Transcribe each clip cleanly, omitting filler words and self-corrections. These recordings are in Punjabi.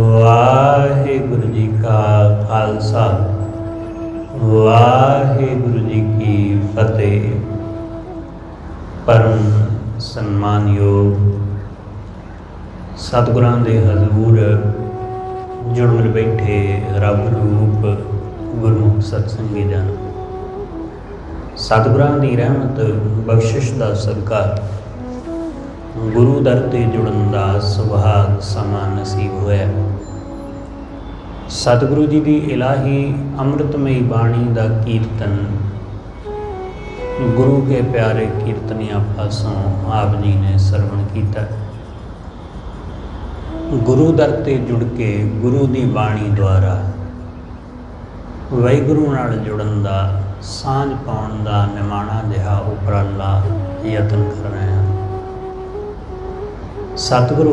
वाहिगुरु जी का खालसा वाहिगुरु जी की फतेह। परम सन्मानयोग सतगुरां दे हजूर जुड़ मिल बैठे रब रूप गुरमुख सत्संगी जन, सतगुरां दी रहमत बख्शिश दा सदका गुरु दर ते जुड़न दा सुभाग समा नसीब होया। सतगुरु जी की इलाही अमृतमयी बाणी का कीर्तन गुरु के प्यारे कीर्तनिया पासों आप जी ने सरवण किया। गुरु दर ते जुड़ के गुरु की बाणी द्वारा वाहिगुरु नाल जुड़न का सांझ पाउण का निमाणा जिहा उपराला यतन कर रहे हैं। सतगुरु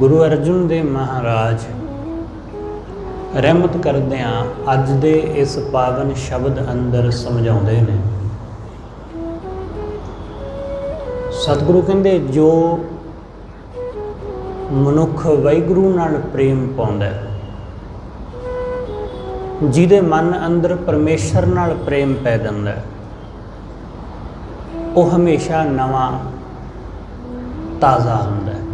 गुरु अर्जुन देव महाराज रहमत करदियां अज दे इस पावन शब्द अंदर समझाउंदे ने। सतगुरु कहंदे जो मनुख वाहिगुरु नाल प्रेम पाउंदा, जिहदे मन अंदर परमेश्वर नाल प्रेम पै जांदा, वो हमेशा नवां ताज़ा हुंदा है।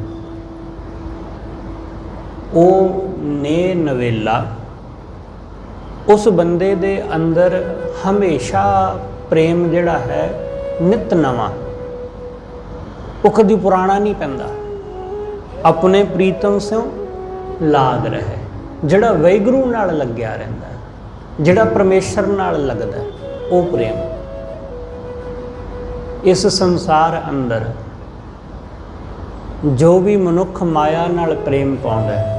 वो ने नवेला उस बंदे दे अंदर हमेशा प्रेम जिहड़ा है नित नवां, वो कदी पुराना नहीं पैंदा। अपने प्रीतम स्यों लाग रहे, जिहड़ा वाहिगुरु नाल लग्या रहिंदा, जिहड़ा परमेश्वर नाल लगदा, वो प्रेम। इस संसार अंदर जो भी मनुख माया नाल प्रेम पाउंदा है,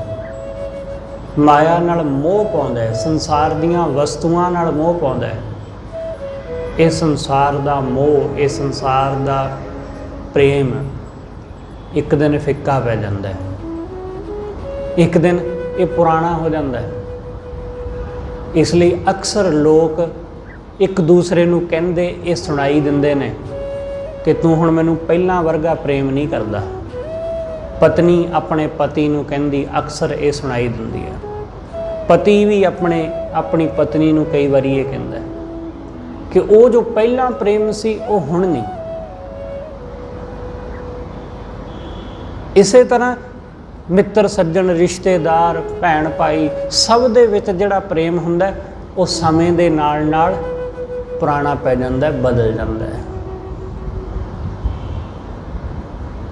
माया नाल मोह पाउंदा है, संसार दीयां वस्तुआं नाल मोह पाउंदा है, ये संसार दा मोह, ये संसार दा प्रेम एक दिन फिक्का पै जांदा है, एक दिन ये पुराना हो जाता है। इसलिए अक्सर लोग एक दूसरे नूं कहंदे ये सुनाई दिंदे ने कि तू हुण मैनूं पहलां वर्गा प्रेम नहीं करदा। पत्नी अपने पति नूं कहंदी अक्सर ये सुनाई दिंदी है। पति भी अपनी पत्नी नूं कई वारी ये कहंदा कि वो जो पहला प्रेम सी वो हुण नहीं। इसे तरह मित्र सज्जन रिश्तेदार भैन भाई सब दे विच जिहड़ा प्रेम हुंदा वो समय दे नाल नाल पुराना पै जांदा, बदल जांदा है।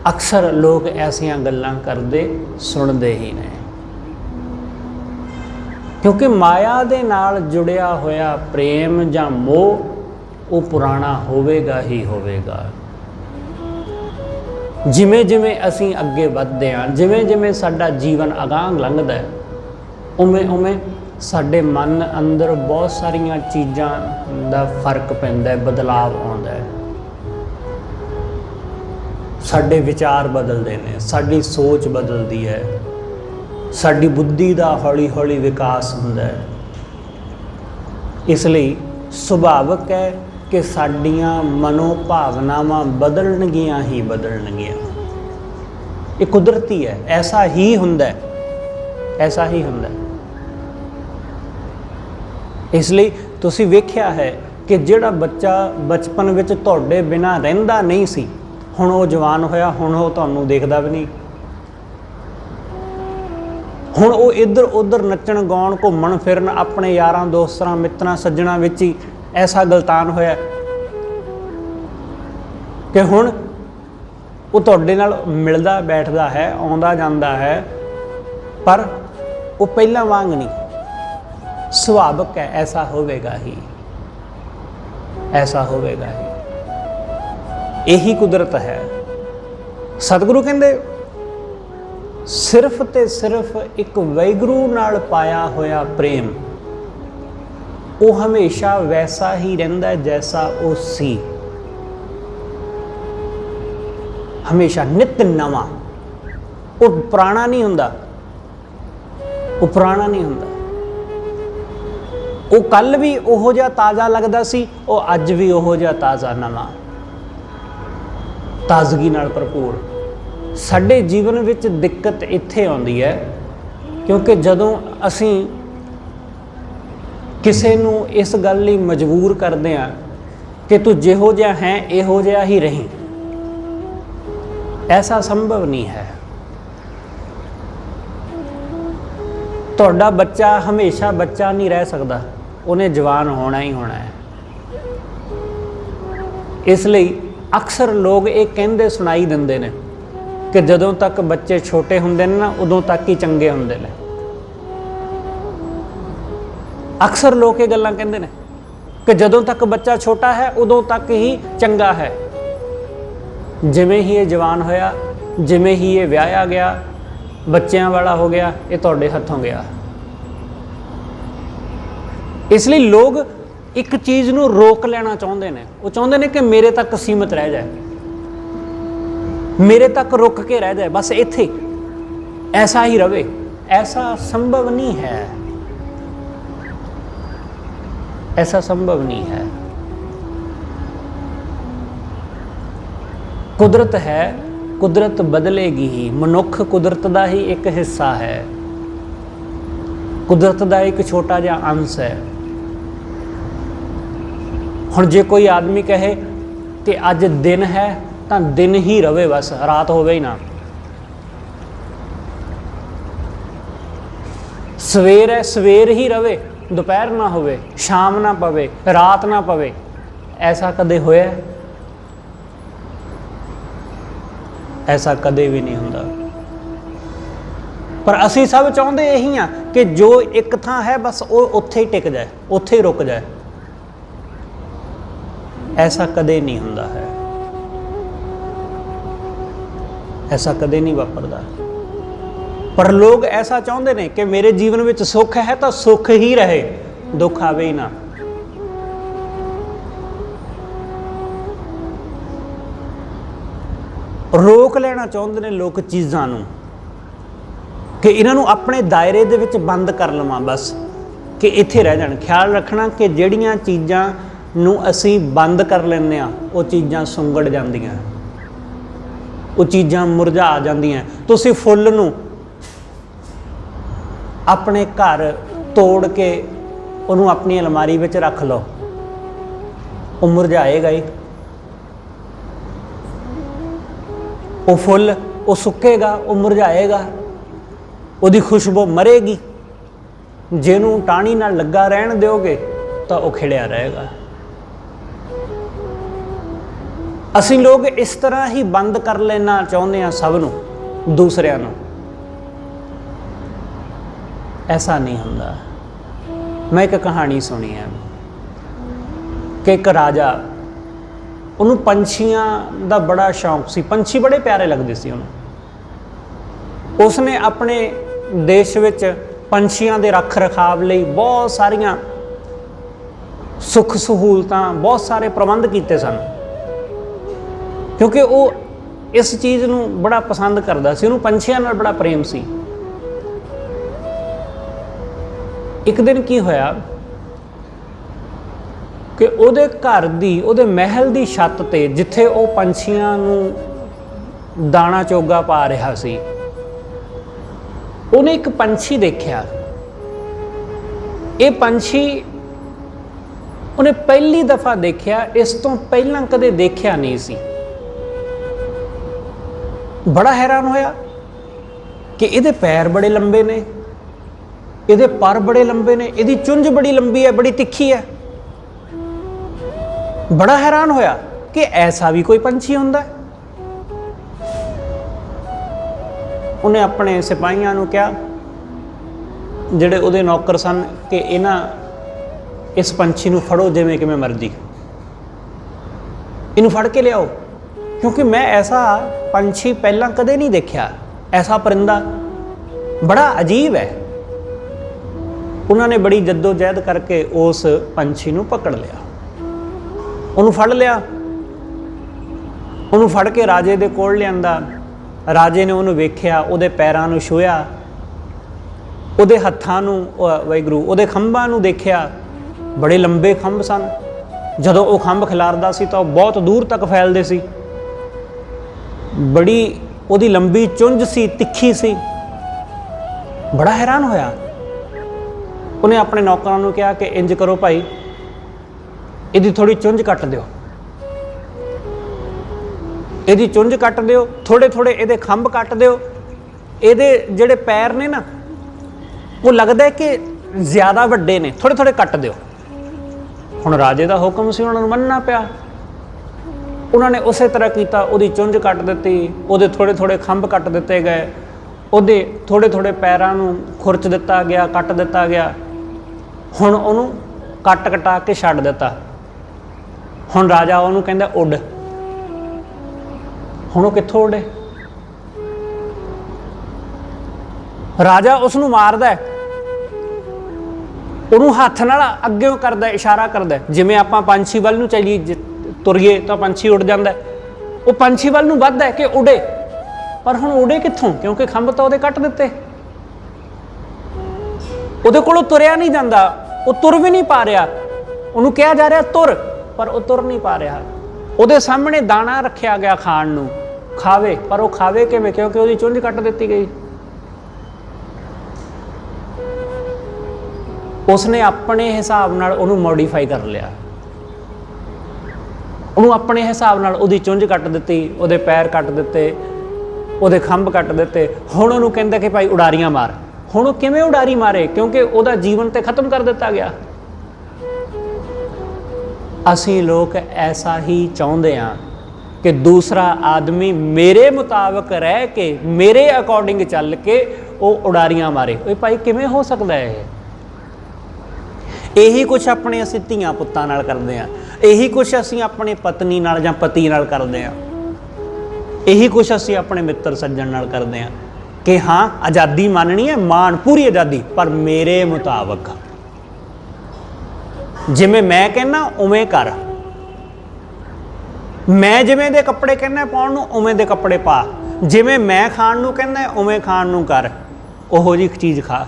अक्सर लोग ऐसियां गल्लां करदे सुनदे ही ने, क्योंकि माया दे नाल जुड़िया होया प्रेम जां मोह वो पुराना होवेगा ही होवेगा। जिमें जिमें असीं अगे वधदे हां, जिमें जिमें साडा जीवन अगांह लंघदा है, उमें उमें साडे मन अंदर बहुत सारियां चीज़ां दा फर्क पैंदा है, बदलाव आउंदा है। साडे विचार बदलते हैं, साडी सोच बदलती है, साडी बुद्धि का हौली हौली विकास होंदा है। इसलिए सुभाविक है कि साडियां मनोभावनावां बदलणगियां ही बदलणगियां। ये कुदरती है, ऐसा ही हुंदा है, ऐसा ही हुंदा है। इसलिए तुसीं वेख्या है कि जिहड़ा बच्चा बचपन विच तुहाडे बिना रहिंदा नहीं सी, हुण वो जवान होया, हुण वो तुहानूं देखदा भी नहीं, हुण वो इधर उधर नच्चण गाउण घुम्मण फिरन अपने यारां दोस्तां मित्रां सज्जणां विच ही ऐसा गलतान होया कि हुण वो तुहाडे नाल मिलदा बैठदा है, आउंदा जांदा है, पर वो पहलां वांग नहीं। सुभाविक है, ऐसा होवेगा ही, ऐसा होवेगा ही। यही कुदरत है। सतगुरु कहंदे सिर्फ ते सिर्फ एक वाहिगुरु नाल पाया होया प्रेम वो हमेशा वैसा ही रहिंदा है जैसा वो सी, हमेशा नित नवां। वो पुराना नहीं हुंदा, वो पुराना नहीं हुंदा। वो कल भी ओहो जिहा ताज़ा लगदा सी, वो अज भी ओहो जिहा ताज़ा नवां, ताजगी नाल भरपूर। ਸਾਡੇ ਜੀਵਨ ਵਿੱਚ ਦਿੱਕਤ ਇੱਥੇ ਆਉਂਦੀ ਹੈ ਕਿਉਂਕਿ ਜਦੋਂ ਅਸੀਂ ਕਿਸੇ ਨੂੰ ਇਸ ਗੱਲ ਲਈ ਮਜਬੂਰ ਕਰਦੇ ਹਾਂ ਕਿ ਤੂੰ ਜਿਹੋ ਜਿਹਾ ਹੈ ਇਹੋ ਜਿਹਾ ਹੀ ਰਹੀਂ, ਐਸਾ ਸੰਭਵ ਨਹੀਂ ਹੈ। ਤੁਹਾਡਾ ਬੱਚਾ ਹਮੇਸ਼ਾ ਬੱਚਾ ਨਹੀਂ ਰਹਿ ਸਕਦਾ, ਉਹਨੇ ਜਵਾਨ ਹੋਣਾ ਹੀ ਹੋਣਾ ਹੈ। ਇਸ ਲਈ ਅਕਸਰ ਲੋਕ ਇਹ ਕਹਿੰਦੇ ਸੁਣਾਈ ਦਿੰਦੇ ਨੇ ਕਿ ਜਦੋਂ ਤੱਕ ਬੱਚੇ ਛੋਟੇ ਹੁੰਦੇ ਨੇ ਨਾ ਉਦੋਂ ਤੱਕ ਹੀ ਚੰਗੇ ਹੁੰਦੇ ਨੇ। ਅਕਸਰ ਲੋਕ ਇਹ ਗੱਲਾਂ ਕਹਿੰਦੇ ਨੇ ਕਿ ਜਦੋਂ ਤੱਕ ਬੱਚਾ ਛੋਟਾ ਹੈ ਉਦੋਂ ਤੱਕ ਹੀ ਚੰਗਾ ਹੈ। ਜਿਵੇਂ ਹੀ ਇਹ ਜਵਾਨ ਹੋਇਆ, ਜਿਵੇਂ ਹੀ ਇਹ ਵਿਆਹਿਆ ਗਿਆ, ਬੱਚਿਆਂ ਵਾਲਾ ਹੋ ਗਿਆ, ਇਹ ਤੁਹਾਡੇ ਹੱਥੋਂ ਗਿਆ। ਇਸ ਲਈ ਲੋਕ ਇੱਕ ਚੀਜ਼ ਨੂੰ ਰੋਕ ਲੈਣਾ ਚਾਹੁੰਦੇ ਨੇ। ਉਹ ਚਾਹੁੰਦੇ ਨੇ ਕਿ ਮੇਰੇ ਤੱਕ ਸੀਮਤ ਰਹਿ ਜਾਏ, ਮੇਰੇ ਤੱਕ ਰੁਕ ਕੇ ਰਹਿ ਜਾਏ, ਬਸ ਇੱਥੇ ਐਸਾ ਹੀ ਰਵੇ। ਐਸਾ ਸੰਭਵ ਨਹੀਂ ਹੈ, ऐसा संभव नहीं है। कुदरत है, कुदरत बदलेगी ही। मनुख कुदरत का ही एक हिस्सा है, कुदरत का एक छोटा जिहा अंश है। हुण जे कोई आदमी कहे कि अज दिन है तो दिन ही रवे, बस रात होवे ही ना। सवेर है सवेर ही रवे, दोपहर ना होवे, शाम ना पवे, रात ना पवे। ऐसा कदे होया? ऐसा कदे भी नहीं हुंदा। पर असी सब चाहुंदे यही हाँ कि जो एक थां है बस वो उत्थे ही टिक जाए, उत्थे ही रुक जाए। ऐसा कदे नहीं हुंदा है, ऐसा कदे नहीं वापरदा। पर लोग ऐसा चाहते हैं कि मेरे जीवन में सुख है तो सुख ही रहे, दुख आवे ही ना। रोक लेना चाहते हैं लोग चीज़ां नूं कि इन्हां नूं अपने दायरे दे विच बंद कर लवां, बस कि इत्थे रह जाण। ख्याल रखना कि जिहड़ियां चीज़ां नूं असीं बंद कर लैंदे आ वो चीज़ां सुंगड़ जांदियां, वो चीज़ां मुरझा जांदियां। तुसीं फुੱਲ नूं अपने घर तोड़ के उन्होंने अपनी अलमारी में रख लो, वो मुरझाएगा ही। वो फुੱਲ वो सुकेगा, वो मुरझाएगा, उसकी खुशबू मरेगी। जिन्हों टाणी नाल लगा रहन दोगे तो वह खिड़िया रहेगा। असीं लोग इस तरह ही बंद कर लेना चाहुंदे हां सब नूं, दूसरिਆਂ नूं। ऐसा नहीं हुंदा। मैं एक कहानी सुनी है कि एक राजा, उन्होंने पंछियां दा बड़ा शौक सी, पंछी बड़े प्यारे लगते सी उन्होंने। उसने अपने देश विच पंछियां दे रख रखाव लई बहुत सारियां सुख सहूलतां, बहुत सारे प्रबंध कीते सन, क्योंकि वो इस चीज़ नूं बड़ा पसंद करदा सी। उन्होंने पंछियां नाल बड़ा प्रेम सी। एक दिन की होया कि उहदे घर दी, उहदे महल दी छत ते जिथे वो पंछियां नूं दाना चोगा पा रहा सी, उन्हें एक पंछी देखा। ये पंछी उन्हें पहली दफा देखा, इस तो पहला कदे देखा नहीं सी। बड़ा हैरान होया कि इहदे पैर बड़े लंबे ने, ਇਹਦੇ पर बड़े लंबे ने, ਇਹਦੀ चुंझ बड़ी लंबी है, बड़ी तिखी है। बड़ा हैरान होया कि ऐसा भी कोई पंछी हुंदा है। उन्हें अपने सिपाहियां नूं कहा, जिहड़े उहदे नौकर सन, कि इन्हां इस पंछी नूं फड़ो जिवें किवें मर्जी, इनू फड़ के लियाओ, क्योंकि मैं ऐसा पंछी पहला कदे नहीं देखा। ऐसा परिंदा बड़ा अजीब है। उन्होंने बड़ी जद्दोजहद करके उस पंछी नूं पकड़ लिया, उन्होंने फड़ लिया, उन्होंने फड़ के राजे दे कोल लिआंदा। राजे ने उन्होंने वेख्या, उहदे पैरां नूं छूया, उहदे हत्थां नूं, वाहिगुरू, उहदे खंभां नूं देखिया, बड़े लंबे खंभ सन। जदों वो खंभ खिलारदा सी तो बहुत दूर तक फैलदे सी। बड़ी ਉਹਦੀ ਲੰਬੀ ਚੁੰਝ ਸੀ, ਤਿੱਖੀ ਸੀ। ਬੜਾ ਹੈਰਾਨ ਹੋਇਆ। ਉਹਨੇ ਆਪਣੇ ਨੌਕਰਾਂ ਨੂੰ ਕਿਹਾ ਕਿ ਇੰਜ ਕਰੋ ਭਾਈ, ਇਹਦੀ ਥੋੜੀ ਚੁੰਝ ਕੱਟ ਦਿਓ, ਇਹਦੀ ਚੁੰਝ ਕੱਟ ਦਿਓ, ਥੋੜੇ ਥੋੜੇ ਇਹਦੇ ਖੰਭ ਕੱਟ ਦਿਓ, ਇਹਦੇ ਜਿਹੜੇ ਪੈਰ ਨੇ ਨਾ ਉਹ ਲੱਗਦਾ ਕਿ ਜ਼ਿਆਦਾ ਵੱਡੇ ਨੇ, ਥੋੜੇ ਥੋੜੇ ਕੱਟ ਦਿਓ। ਹੁਣ ਰਾਜੇ ਦਾ ਹੁਕਮ ਸੀ, ਉਹਨਾਂ ਨੂੰ ਮੰਨਣਾ ਪਿਆ। ਉਹਨਾਂ ਨੇ ਉਸੇ ਤਰ੍ਹਾਂ ਕੀਤਾ, ਉਹਦੀ ਚੁੰਝ ਕੱਟ ਦਿੱਤੀ, ਉਹਦੇ ਥੋੜੇ ਥੋੜੇ ਖੰਭ ਕੱਟ ਦਿੱਤੇ ਗਏ, ਉਹਦੇ ਥੋੜੇ ਥੋੜੇ ਪੈਰਾਂ ਨੂੰ ਖੁਰਚ ਦਿੱਤਾ ਗਿਆ, ਕੱਟ ਦਿੱਤਾ ਗਿਆ। ਹੁਣ ਉਹਨੂੰ ਕੱਟ ਕਟਾ ਕੇ ਛੱਡ ਦਿੱਤਾ। ਹੁਣ ਰਾਜਾ ਉਹਨੂੰ ਕਹਿੰਦਾ ਉੱਡ। ਹੁਣ ਉਹ ਕਿੱਥੋਂ ਉੱਡੇ? ਰਾਜਾ ਉਸ ਨੂੰ ਮਾਰਦਾ, ਉਹਨੂੰ ਹੱਥ ਨਾਲ ਅੱਗਿਓਂ ਕਰਦਾ, ਇਸ਼ਾਰਾ ਕਰਦਾ, ਜਿਵੇਂ ਆਪਾਂ ਪੰਛੀ ਵੱਲ ਨੂੰ ਚੱਲੀਏ ਤੁਰੀਏ ਤਾਂ ਪੰਛੀ ਉੱਡ ਜਾਂਦਾ, ਉਹ ਪੰਛੀ ਵੱਲ ਨੂੰ ਵੱਧਦਾ ਕਿ ਉੱਡੇ। ਪਰ ਹੁਣ ਉੱਡੇ ਕਿੱਥੋਂ? ਕਿਉਂਕਿ ਖੰਭ ਤਾਂ ਉਹਦੇ ਕੱਟ ਦਿੱਤੇ। ਉਹਦੇ ਕੋਲੋਂ ਤੁਰਿਆ ਨਹੀਂ ਜਾਂਦਾ, ਉਹ ਤੁਰ ਵੀ ਨਹੀਂ ਪਾ ਰਿਹਾ। ਉਹਨੂੰ ਕਿਹਾ ਜਾ ਰਿਹਾ ਤੁਰ, ਪਰ ਉਹ ਤੁਰ ਨਹੀਂ ਪਾ ਰਿਹਾ। ਉਹਦੇ ਸਾਹਮਣੇ ਦਾਣਾ ਰੱਖਿਆ ਗਿਆ ਖਾਣ ਨੂੰ, ਖਾਵੇ, ਪਰ ਉਹ ਖਾਵੇ ਕਿਵੇਂ? ਕਿਉਂਕਿ ਉਹਦੀ ਚੁੰਝ ਕੱਟ ਦਿੱਤੀ ਗਈ। ਉਸਨੇ ਆਪਣੇ ਹਿਸਾਬ ਨਾਲ ਉਹਨੂੰ ਮੋਡੀਫਾਈ ਕਰ ਲਿਆ, ਉਹਨੂੰ ਆਪਣੇ ਹਿਸਾਬ ਨਾਲ ਉਹਦੀ ਚੁੰਝ ਕੱਟ ਦਿੱਤੀ, ਉਹਦੇ ਪੈਰ ਕੱਟ ਦਿੱਤੇ, ਉਹਦੇ ਖੰਭ ਕੱਟ ਦਿੱਤੇ। ਹੁਣ ਉਹਨੂੰ ਕਹਿੰਦਾ ਕਿ ਭਾਈ ਉਡਾਰੀਆਂ ਮਾਰ। ਹੁਣ ਉਹ ਕਿਵੇਂ ਉਡਾਰੀ ਮਾਰੇ? ਕਿਉਂਕਿ ਉਹਦਾ ਜੀਵਨ ਤੇ ਖਤਮ ਕਰ ਦਿੱਤਾ ਗਿਆ। ਅਸੀਂ ਲੋਕ ਐਸਾ ਹੀ ਚਾਹੁੰਦੇ ਹਾਂ ਕਿ ਦੂਸਰਾ ਆਦਮੀ ਮੇਰੇ ਮੁਤਾਬਕ ਰਹਿ ਕੇ, ਮੇਰੇ ਅਕੋਰਡਿੰਗ ਚੱਲ ਕੇ ਉਹ ਉਡਾਰੀਆਂ ਮਾਰੇ। ਓਏ ਭਾਈ ਕਿਵੇਂ ਹੋ ਸਕਦਾ ਹੈ? ਇਹੀ ਕੁਛ ਆਪਣੇ ਅਸੀਂ ਧੀਆਂ ਪੁੱਤਾਂ ਨਾਲ ਕਰਦੇ ਹਾਂ, ਇਹੀ ਕੁਛ ਅਸੀਂ ਆਪਣੇ ਪਤਨੀ ਨਾਲ ਜਾਂ ਪਤੀ ਨਾਲ ਕਰਦੇ ਹਾਂ, ਇਹੀ ਕੁਛ ਅਸੀਂ ਆਪਣੇ ਮਿੱਤਰ ਸੱਜਣ ਨਾਲ ਕਰਦੇ ਹਾਂ ਕਿ ਹਾਂ ਆਜ਼ਾਦੀ ਮੰਨਣੀ ਹੈ, ਮਾਣ, ਪੂਰੀ ਆਜ਼ਾਦੀ, ਪਰ ਮੇਰੇ ਮੁਤਾਬਕ, ਜਿਵੇਂ ਮੈਂ ਕਹਿੰਦਾ ਉਵੇਂ ਕਰ। ਮੈਂ ਜਿਵੇਂ ਦੇ ਕੱਪੜੇ ਕਹਿੰਦਾ ਪਾਉਣ ਨੂੰ ਉਵੇਂ ਦੇ ਕੱਪੜੇ ਪਾ, ਜਿਵੇਂ ਮੈਂ ਖਾਣ ਨੂੰ ਕਹਿੰਦਾ ਉਵੇਂ ਖਾਣ ਨੂੰ ਕਰ, ਉਹੋ ਜਿਹੀ ਚੀਜ਼ ਖਾ।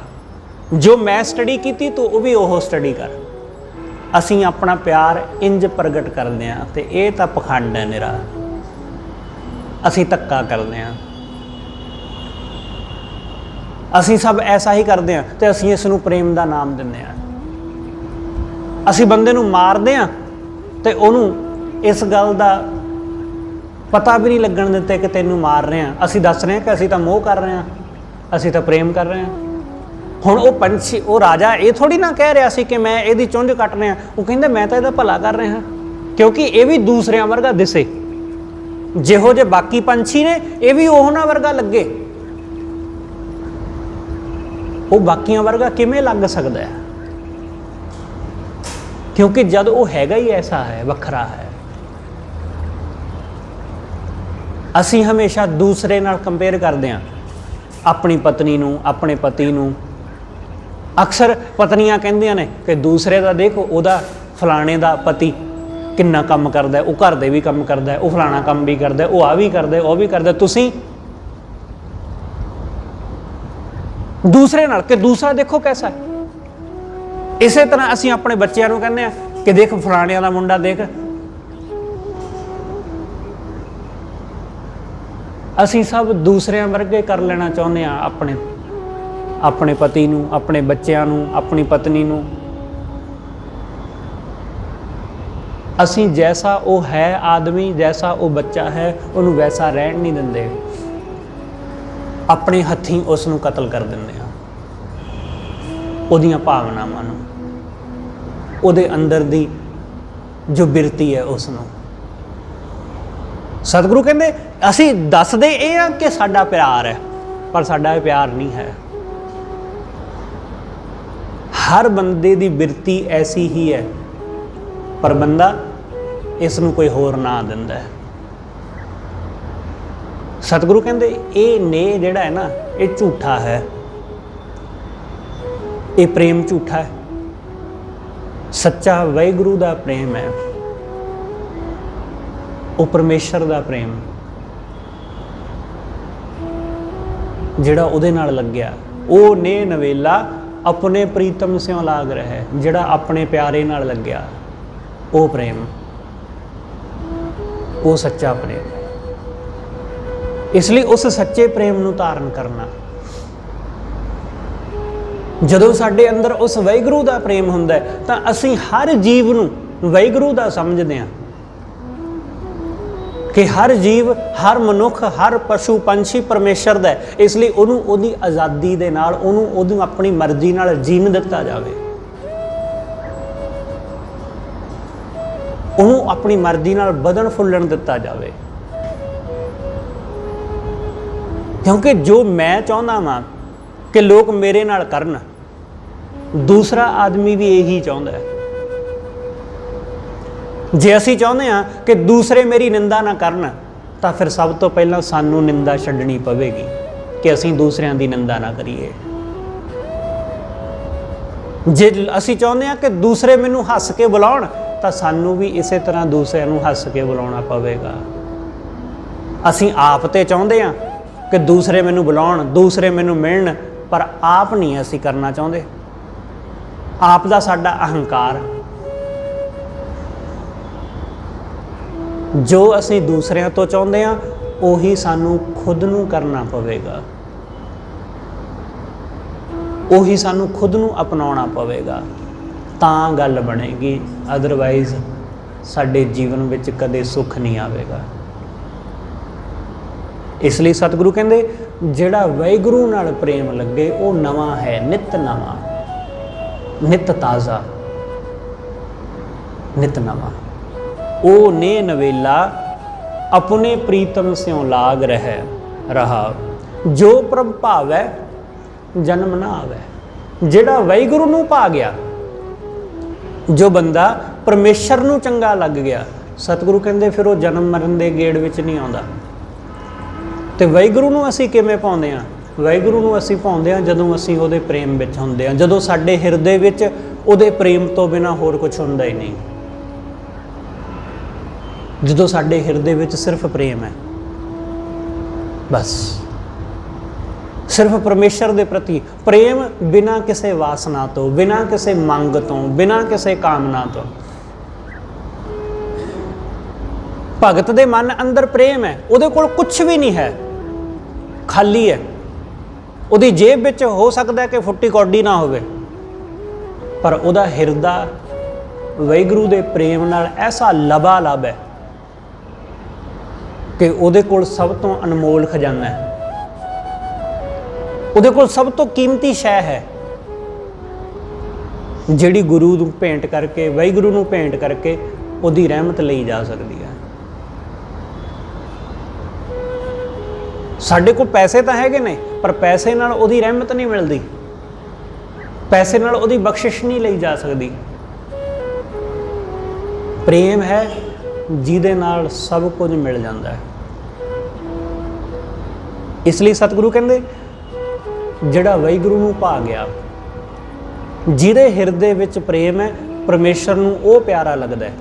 ਜੋ ਮੈਂ ਸਟੱਡੀ ਕੀਤੀ ਤੂੰ ਉਹ ਵੀ ਉਹ ਸਟੱਡੀ ਕਰ। ਅਸੀਂ ਆਪਣਾ ਪਿਆਰ ਇੰਜ ਪ੍ਰਗਟ ਕਰਦੇ ਹਾਂ ਤੇ ਇਹ ਤਾਂ ਪਖੰਡ ਹੈ ਨਿਰਾ। ਅਸੀਂ ਧੱਕਾ ਕਰਦੇ ਹਾਂ, ਅਸੀਂ ਸਭ ਐਸਾ ਹੀ ਕਰਦੇ ਹਾਂ ਤੇ ਅਸੀਂ ਇਸ ਨੂੰ ਪ੍ਰੇਮ ਦਾ ਨਾਮ ਦਿੰਦੇ ਹਾਂ। ਅਸੀਂ ਬੰਦੇ ਨੂੰ ਮਾਰਦੇ ਹਾਂ ਤੇ ਉਹਨੂੰ ਇਸ ਗੱਲ ਦਾ ਪਤਾ ਵੀ ਨਹੀਂ ਲੱਗਣ ਦਿੰਦੇ ਕਿ ਤੈਨੂੰ ਮਾਰ ਰਹੇ ਹਾਂ। ਅਸੀਂ ਦੱਸ ਰਹੇ ਹਾਂ ਕਿ ਅਸੀਂ ਤਾਂ ਮੋਹ ਕਰ ਰਹੇ ਹਾਂ, ਅਸੀਂ ਤਾਂ ਪ੍ਰੇਮ ਕਰ ਰਹੇ ਹਾਂ। ਹੁਣ ਉਹ ਪੰਛੀ, ਉਹ ਰਾਜਾ ਇਹ ਥੋੜੀ ਨਾ ਕਹਿ ਰਿਹਾ ਸੀ ਕਿ ਮੈਂ ਇਹਦੀ ਚੁੰਝ ਕੱਟ ਰਿਹਾ, ਉਹ ਕਹਿੰਦਾ ਮੈਂ ਤਾਂ ਇਹਦਾ ਭਲਾ ਕਰ ਰਿਹਾ, ਕਿਉਂਕਿ ਇਹ ਵੀ ਦੂਸਰਿਆਂ ਵਰਗਾ ਦਿਸੇ। ਜਿਹੋ ਜਿਹੇ ਬਾਕੀ ਪੰਛੀ ਨੇ ਇਹ ਵੀ ਉਹਨਾਂ ਵਰਗਾ ਲੱਗੇ। ਉਹ ਬਾਕੀਆਂ ਵਰਗਾ ਕਿਵੇਂ ਲੱਗ ਸਕਦਾ ਹੈ? ਕਿਉਂਕਿ ਜਦ ਉਹ ਹੈਗਾ ਹੀ ਐਸਾ ਹੈ, ਵੱਖਰਾ ਹੈ। ਅਸੀਂ ਹਮੇਸ਼ਾ ਦੂਸਰੇ ਨਾਲ ਕੰਪੇਅਰ ਕਰਦੇ ਹਾਂ, ਆਪਣੀ ਪਤਨੀ ਨੂੰ, ਆਪਣੇ ਪਤੀ ਨੂੰ। ਅਕਸਰ ਪਤਨੀਆਂ ਕਹਿੰਦੀਆਂ ਨੇ ਕਿ ਦੂਸਰੇ ਦਾ ਦੇਖੋ, ਉਹਦਾ ਫਲਾਣੇ ਦਾ ਪਤੀ ਕਿੰਨਾ ਕੰਮ ਕਰਦਾ, ਉਹ ਘਰ ਦੇ ਵੀ ਕੰਮ ਕਰਦਾ, ਉਹ ਫਲਾਣਾ ਕੰਮ ਵੀ ਕਰਦਾ, ਉਹ ਆ ਵੀ ਕਰਦਾ, ਉਹ ਵੀ ਕਰਦਾ। ਤੁਸੀਂ ਦੂਸਰੇ ਨਾਲ ਕਿ ਦੂਸਰਾ ਦੇਖੋ ਕੈਸਾ ਹੈ। ਇਸੇ ਤਰ੍ਹਾਂ ਅਸੀਂ ਆਪਣੇ ਬੱਚਿਆਂ ਨੂੰ ਕਹਿੰਦੇ ਹਾਂ ਕਿ ਦੇਖ ਫਲਾਣਿਆਂ ਦਾ ਮੁੰਡਾ ਦੇਖ। ਅਸੀਂ ਸਭ ਦੂਸਰਿਆਂ ਵਰਗੇ ਕਰ ਲੈਣਾ ਚਾਹੁੰਦੇ ਹਾਂ, ਆਪਣੇ ਪਤੀ ਨੂੰ, ਆਪਣੇ ਬੱਚਿਆਂ ਨੂੰ, ਆਪਣੀ ਪਤਨੀ ਨੂੰ। ਅਸੀਂ ਜੈਸਾ ਉਹ ਹੈ ਆਦਮੀ, ਜੈਸਾ ਉਹ ਬੱਚਾ ਹੈ, ਉਹਨੂੰ ਵੈਸਾ ਰਹਿਣ ਨਹੀਂ ਦਿੰਦੇ। ਆਪਣੇ ਹੱਥੀਂ ਉਸ ਨੂੰ ਕਤਲ ਕਰ ਦਿੰਦੇ ਹਾਂ, ਉਹਦੀਆਂ ਭਾਵਨਾਵਾਂ ਨੂੰ, ਉਹਦੇ ਅੰਦਰ ਦੀ ਜੋ ਬਿਰਤੀ ਹੈ ਉਸ ਨੂੰ। ਸਤਿਗੁਰੂ ਕਹਿੰਦੇ ਅਸੀਂ ਦੱਸਦੇ ਇਹ ਆ ਕਿ ਸਾਡਾ ਪਿਆਰ ਹੈ, ਪਰ ਸਾਡਾ ਇਹ ਪਿਆਰ ਨਹੀਂ ਹੈ। ਹਰ ਬੰਦੇ ਦੀ ਬਿਰਤੀ ਐਸੀ ਹੀ ਹੈ, ਪਰ ਬੰਦਾ ਇਸ ਨੂੰ ਕੋਈ ਹੋਰ ਨਾਂ ਦਿੰਦਾ ਹੈ। ਸਤਿਗੁਰੂ ਕਹਿੰਦੇ ਇਹ ਨੇ ਜਿਹੜਾ ਹੈ ਨਾ, ਇਹ ਝੂਠਾ ਹੈ, ਇਹ ਪ੍ਰੇਮ ਝੂਠਾ ਹੈ। ਸੱਚਾ ਵਾਹਿਗੁਰੂ ਦਾ ਪ੍ਰੇਮ ਹੈ, ਉਹ ਪਰਮੇਸ਼ਰ ਦਾ ਪ੍ਰੇਮ ਜਿਹੜਾ ਉਹਦੇ ਨਾਲ ਲੱਗਿਆ। ਉਹ ਨੇ ਨਵੇਲਾ ਆਪਣੇ ਪ੍ਰੀਤਮ ਸਿਉ ਲਾਗ ਰਹਿ, ਜਿਹੜਾ ਆਪਣੇ ਪਿਆਰੇ ਨਾਲ ਲੱਗਿਆ, ਉਹ ਪ੍ਰੇਮ, ਉਹ ਸੱਚਾ ਪ੍ਰੇਮ। ਇਸ ਲਈ ਉਸ ਸੱਚੇ ਪ੍ਰੇਮ ਨੂੰ ਧਾਰਨ ਕਰਨਾ। ਜਦੋਂ ਸਾਡੇ ਅੰਦਰ ਉਸ ਵਾਹਿਗੁਰੂ ਦਾ ਪ੍ਰੇਮ ਹੁੰਦਾ ਹੈ ਤਾਂ ਅਸੀਂ ਹਰ ਜੀਵ ਨੂੰ ਵਾਹਿਗੁਰੂ ਦਾ ਸਮਝਦੇ ਹਾਂ ਕਿ ਹਰ ਜੀਵ, ਹਰ ਮਨੁੱਖ, ਹਰ ਪਸ਼ੂ ਪੰਛੀ ਪਰਮੇਸ਼ਰ ਦਾ ਹੈ। ਇਸ ਲਈ ਉਹਨੂੰ ਉਹਦੀ ਆਜ਼ਾਦੀ ਦੇ ਨਾਲ, ਉਹਨੂੰ ਆਪਣੀ ਮਰਜ਼ੀ ਨਾਲ ਜੀਣ ਦਿੱਤਾ ਜਾਵੇ, ਉਹਨੂੰ ਆਪਣੀ ਮਰਜ਼ੀ ਨਾਲ ਵਧਣ ਫੁੱਲਣ ਦਿੱਤਾ ਜਾਵੇ। ਕਿਉਂਕਿ ਜੋ ਮੈਂ ਚਾਹੁੰਦਾ ਵਾਂ ਕਿ ਲੋਕ ਮੇਰੇ ਨਾਲ ਕਰਨ, ਦੂਸਰਾ ਆਦਮੀ ਵੀ ਇਹੀ ਚਾਹੁੰਦਾ ਹੈ। ਜੇ ਅਸੀਂ ਚਾਹੁੰਦੇ ਹਾਂ ਕਿ ਦੂਸਰੇ ਮੇਰੀ ਨਿੰਦਾ ਨਾ ਕਰਨ ਤਾਂ ਫਿਰ ਸਭ ਤੋਂ ਪਹਿਲਾਂ ਸਾਨੂੰ ਨਿੰਦਾ ਛੱਡਣੀ ਪਵੇਗੀ ਕਿ ਅਸੀਂ ਦੂਸਰਿਆਂ ਦੀ ਨਿੰਦਾ ਨਾ ਕਰੀਏ। ਜੇ ਅਸੀਂ ਚਾਹੁੰਦੇ ਹਾਂ ਕਿ ਦੂਸਰੇ ਮੈਨੂੰ ਹੱਸ ਕੇ ਬੁਲਾਉਣ ਤਾਂ ਸਾਨੂੰ ਵੀ ਇਸੇ ਤਰ੍ਹਾਂ ਦੂਸਰਿਆਂ ਨੂੰ ਹੱਸ ਕੇ ਬੁਲਾਉਣਾ ਪਵੇਗਾ। ਅਸੀਂ ਆਪ ਤੇ ਚਾਹੁੰਦੇ ਹਾਂ ਕਿ ਦੂਸਰੇ ਮੈਨੂੰ ਬੁਲਾਉਣ, ਦੂਸਰੇ ਮੈਨੂੰ ਮਿਲਣ, ਪਰ ਆਪ ਨਹੀਂ ਅਸੀਂ ਕਰਨਾ ਚਾਹੁੰਦੇ। ਆਪ ਦਾ ਸਾਡਾ ਅਹੰਕਾਰ, ਜੋ ਅਸੀਂ ਦੂਸਰਿਆਂ ਤੋਂ ਚਾਹੁੰਦੇ ਹਾਂ ਉਹੀ ਸਾਨੂੰ ਖੁਦ ਨੂੰ ਕਰਨਾ ਪਵੇਗਾ, ਉਹੀ ਸਾਨੂੰ ਖੁਦ ਨੂੰ ਅਪਣਾਉਣਾ ਪਵੇਗਾ, ਤਾਂ ਗੱਲ ਬਣੇਗੀ। ਅਦਰਵਾਈਜ਼ ਸਾਡੇ ਜੀਵਨ ਵਿੱਚ ਕਦੇ ਸੁੱਖ ਨਹੀਂ ਆਵੇਗਾ। ਇਸ ਲਈ ਸਤਿਗੁਰੂ ਕਹਿੰਦੇ ਜਿਹੜਾ ਵਾਹਿਗੁਰੂ ਨਾਲ ਪ੍ਰੇਮ ਲੱਗੇ ਉਹ ਨਵਾਂ ਹੈ, ਨਿਤ ਨਵਾਂ, ਨਿਤ ਤਾਜ਼ਾ, ਨਿਤ ਨਵਾਂ। ਉਹ ਨੇ ਨਵੇਲਾ ਆਪਣੇ ਪ੍ਰੀਤਮ ਸਿਉ ਲਾਗ ਰਹਿ ਰਹਾ, ਜੋ ਪ੍ਰਭ ਭਾਵੈ ਜਨਮ ਨਾ ਆਵੈ। ਜਿਹੜਾ ਵਾਹਿਗੁਰੂ ਨੂੰ ਭਾ ਗਿਆ, ਜੋ ਬੰਦਾ ਪਰਮੇਸ਼ਰ ਨੂੰ ਚੰਗਾ ਲੱਗ ਗਿਆ, ਸਤਿਗੁਰੂ ਕਹਿੰਦੇ ਫਿਰ ਉਹ ਜਨਮ ਮਰਨ ਦੇ ਗੇੜ ਵਿੱਚ ਨਹੀਂ ਆਉਂਦਾ। ਤੇ ਵਾਹਿਗੁਰੂ ਨੂੰ ਅਸੀਂ ਕਿਵੇਂ ਪਾਉਂਦੇ ਹਾਂ? ਵਾਹਿਗੁਰੂ ਨੂੰ ਅਸੀਂ ਪਾਉਂਦੇ ਹਾਂ ਜਦੋਂ ਅਸੀਂ ਉਹਦੇ ਪ੍ਰੇਮ ਵਿੱਚ ਹੁੰਦੇ ਹਾਂ, ਜਦੋਂ ਸਾਡੇ ਹਿਰਦੇ ਵਿੱਚ ਉਹਦੇ ਪ੍ਰੇਮ ਤੋਂ ਬਿਨਾਂ ਹੋਰ ਕੁਝ ਹੁੰਦਾ ਹੀ ਨਹੀਂ, ਜਦੋਂ ਸਾਡੇ ਹਿਰਦੇ ਵਿੱਚ ਸਿਰਫ ਪ੍ਰੇਮ ਹੈ, ਬਸ ਸਿਰਫ ਪਰਮੇਸ਼ਰ ਦੇ ਪ੍ਰਤੀ ਪ੍ਰੇਮ, ਬਿਨਾਂ ਕਿਸੇ ਵਾਸਨਾ ਤੋਂ, ਬਿਨਾਂ ਕਿਸੇ ਮੰਗ ਤੋਂ, ਬਿਨਾਂ ਕਿਸੇ ਕਾਮਨਾ ਤੋਂ। ਭਗਤ ਦੇ ਮਨ ਅੰਦਰ ਪ੍ਰੇਮ ਹੈ, ਉਹਦੇ ਕੋਲ ਕੁਛ ਵੀ ਨਹੀਂ ਹੈ, ਖਾਲੀ ਹੈ। ਉਹਦੀ ਜੇਬ ਵਿੱਚ ਹੋ ਸਕਦਾ ਕਿ ਫੁੱਟੀ ਕੌਡੀ ਨਾ ਹੋਵੇ, ਪਰ ਉਹਦਾ ਹਿਰਦਾ ਵਾਹਿਗੁਰੂ ਦੇ ਪ੍ਰੇਮ ਨਾਲ ਐਸਾ ਲਬਾ ਲਬ ਹੈ ਕਿ ਉਹਦੇ ਕੋਲ ਸਭ ਤੋਂ ਅਨਮੋਲ ਖਜ਼ਾਨਾ ਹੈ, ਉਹਦੇ ਕੋਲ ਸਭ ਤੋਂ ਕੀਮਤੀ ਸ਼ੈ ਹੈ, ਜਿਹੜੀ ਗੁਰੂ ਨੂੰ ਭੇਂਟ ਕਰਕੇ, ਵਾਹਿਗੁਰੂ ਨੂੰ ਭੇਂਟ ਕਰਕੇ ਉਹਦੀ ਰਹਿਮਤ ਲਈ ਜਾ ਸਕਦੀ ਹੈ। ਸਾਡੇ ਕੋਲ ਪੈਸੇ ਤਾਂ ਹੈਗੇ ਨੇ, ਪਰ ਪੈਸੇ ਨਾਲ ਉਹਦੀ ਰਹਿਮਤ ਨਹੀਂ ਮਿਲਦੀ, ਪੈਸੇ ਨਾਲ ਉਹਦੀ ਬਖਸ਼ਿਸ਼ ਨਹੀਂ ਲਈ ਜਾ ਸਕਦੀ। ਪ੍ਰੇਮ ਹੈ ਜਿਹਦੇ ਨਾਲ ਸਭ ਕੁਝ ਮਿਲ ਜਾਂਦਾ ਹੈ। ਇਸ ਲਈ ਸਤਿਗੁਰੂ ਕਹਿੰਦੇ ਜਿਹੜਾ ਵਾਹਿਗੁਰੂ ਨੂੰ ਭਾ ਗਿਆ, ਜਿਹਦੇ ਹਿਰਦੇ ਵਿੱਚ ਪ੍ਰੇਮ ਹੈ, ਪਰਮੇਸ਼ਰ ਨੂੰ ਉਹ ਪਿਆਰਾ ਲੱਗਦਾ ਹੈ।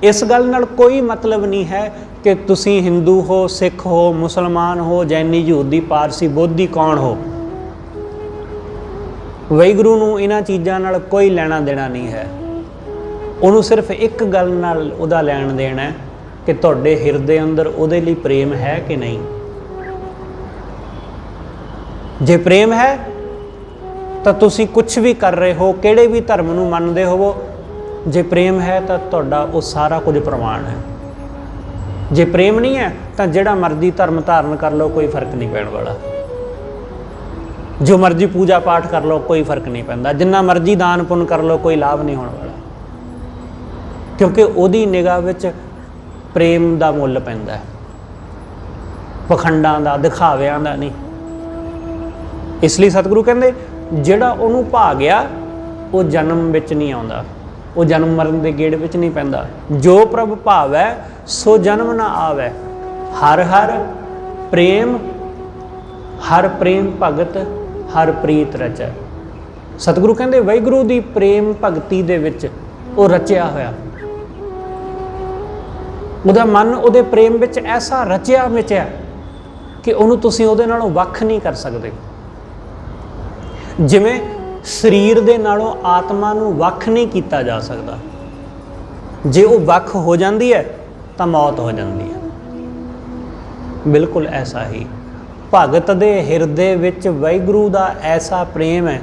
ਇਸ ਗੱਲ ਨਾਲ ਕੋਈ ਮਤਲਬ ਨਹੀਂ ਹੈ ਕਿ ਤੁਸੀਂ ਹਿੰਦੂ ਹੋ, ਸਿੱਖ ਹੋ, ਮੁਸਲਮਾਨ ਹੋ, ਜੈਨੀ, ਯਹੂਦੀ, ਪਾਰਸੀ, ਬੋਧੀ ਕੌਣ ਹੋ। ਵਾਹਿਗੁਰੂ ਨੂੰ ਇਹਨਾਂ ਚੀਜ਼ਾਂ ਨਾਲ ਕੋਈ ਲੈਣਾ ਦੇਣਾ ਨਹੀਂ ਹੈ। ਉਹਨੂੰ ਸਿਰਫ ਇੱਕ ਗੱਲ ਨਾਲ ਉਹਦਾ ਲੈਣ ਦੇਣਾ ਹੈ ਕਿ ਤੁਹਾਡੇ ਹਿਰਦੇ ਅੰਦਰ ਉਹਦੇ ਲਈ ਪ੍ਰੇਮ ਹੈ ਕਿ ਨਹੀਂ। ਜੇ ਪ੍ਰੇਮ ਹੈ ਤਾਂ ਤੁਸੀਂ ਕੁਛ ਵੀ ਕਰ ਰਹੇ ਹੋ, ਕਿਹੜੇ ਵੀ ਧਰਮ ਨੂੰ ਮੰਨਦੇ ਹੋਵੋ, ਜੇ ਪ੍ਰੇਮ ਹੈ ਤਾਂ ਤੁਹਾਡਾ ਉਹ ਸਾਰਾ ਕੁਝ ਪ੍ਰਮਾਣ ਹੈ। ਜੇ ਪ੍ਰੇਮ ਨਹੀਂ ਹੈ ਤਾਂ ਜਿਹੜਾ ਮਰਜ਼ੀ ਧਰਮ ਧਾਰਨ ਕਰ ਲਓ, ਕੋਈ ਫਰਕ ਨਹੀਂ ਪੈਣ ਵਾਲਾ। ਜੋ ਮਰਜ਼ੀ ਪੂਜਾ ਪਾਠ ਕਰ ਲਓ, ਕੋਈ ਫਰਕ ਨਹੀਂ ਪੈਂਦਾ। ਜਿੰਨਾ ਮਰਜ਼ੀ ਦਾਨ ਪੁੰਨ ਕਰ ਲਓ, ਕੋਈ ਲਾਭ ਨਹੀਂ ਹੋਣ ਵਾਲਾ, ਕਿਉਂਕਿ ਉਹਦੀ ਨਿਗਾਹ ਵਿੱਚ ਪ੍ਰੇਮ ਦਾ ਮੁੱਲ ਪੈਂਦਾ ਹੈ, ਪਖੰਡਾਂ ਦਾ, ਦਿਖਾਵਿਆਂ ਦਾ ਨਹੀਂ। ਇਸ ਲਈ ਸਤਿਗੁਰੂ ਕਹਿੰਦੇ ਜਿਹੜਾ ਉਹਨੂੰ ਭਾ ਗਿਆ ਉਹ ਜਨਮ ਵਿੱਚ ਨਹੀਂ ਆਉਂਦਾ, ਉਹ ਜਨਮ ਮਰਨ ਦੇ ਗੇੜ ਵਿੱਚ ਨਹੀਂ ਪੈਂਦਾ। ਜੋ ਪ੍ਰਭ ਭਾਵੈ ਸੋ ਜਨਮ ਨਾ ਆਵੈ, ਹਰ ਹਰ ਪ੍ਰੇਮ, ਹਰ ਪ੍ਰੇਮ ਭਗਤ, ਹਰ ਪ੍ਰੀਤ ਰਚੈ। ਸਤਿਗੁਰੂ ਕਹਿੰਦੇ ਵਾਹਿਗੁਰੂ ਦੀ ਪ੍ਰੇਮ ਭਗਤੀ ਦੇ ਵਿੱਚ ਉਹ ਰਚਿਆ ਹੋਇਆ, ਉਹਦਾ ਮਨ ਉਹਦੇ ਪ੍ਰੇਮ ਵਿੱਚ ਐਸਾ ਰਚਿਆ ਮਿਚਿਆ ਕਿ ਉਹਨੂੰ ਤੁਸੀਂ ਉਹਦੇ ਨਾਲੋਂ ਵੱਖ ਨਹੀਂ ਕਰ ਸਕਦੇ। ਜਿਵੇਂ ਸਰੀਰ ਦੇ ਨਾਲੋਂ ਆਤਮਾ ਨੂੰ ਵੱਖ ਨਹੀਂ ਕੀਤਾ ਜਾ ਸਕਦਾ, ਜੇ ਉਹ ਵੱਖ ਹੋ ਜਾਂਦੀ ਹੈ ਤਾਂ ਮੌਤ ਹੋ ਜਾਂਦੀ ਹੈ। ਬਿਲਕੁਲ ਐਸਾ ਹੀ ਭਗਤ ਦੇ ਹਿਰਦੇ ਵਿੱਚ ਵਾਹਿਗੁਰੂ ਦਾ ਐਸਾ ਪ੍ਰੇਮ ਹੈ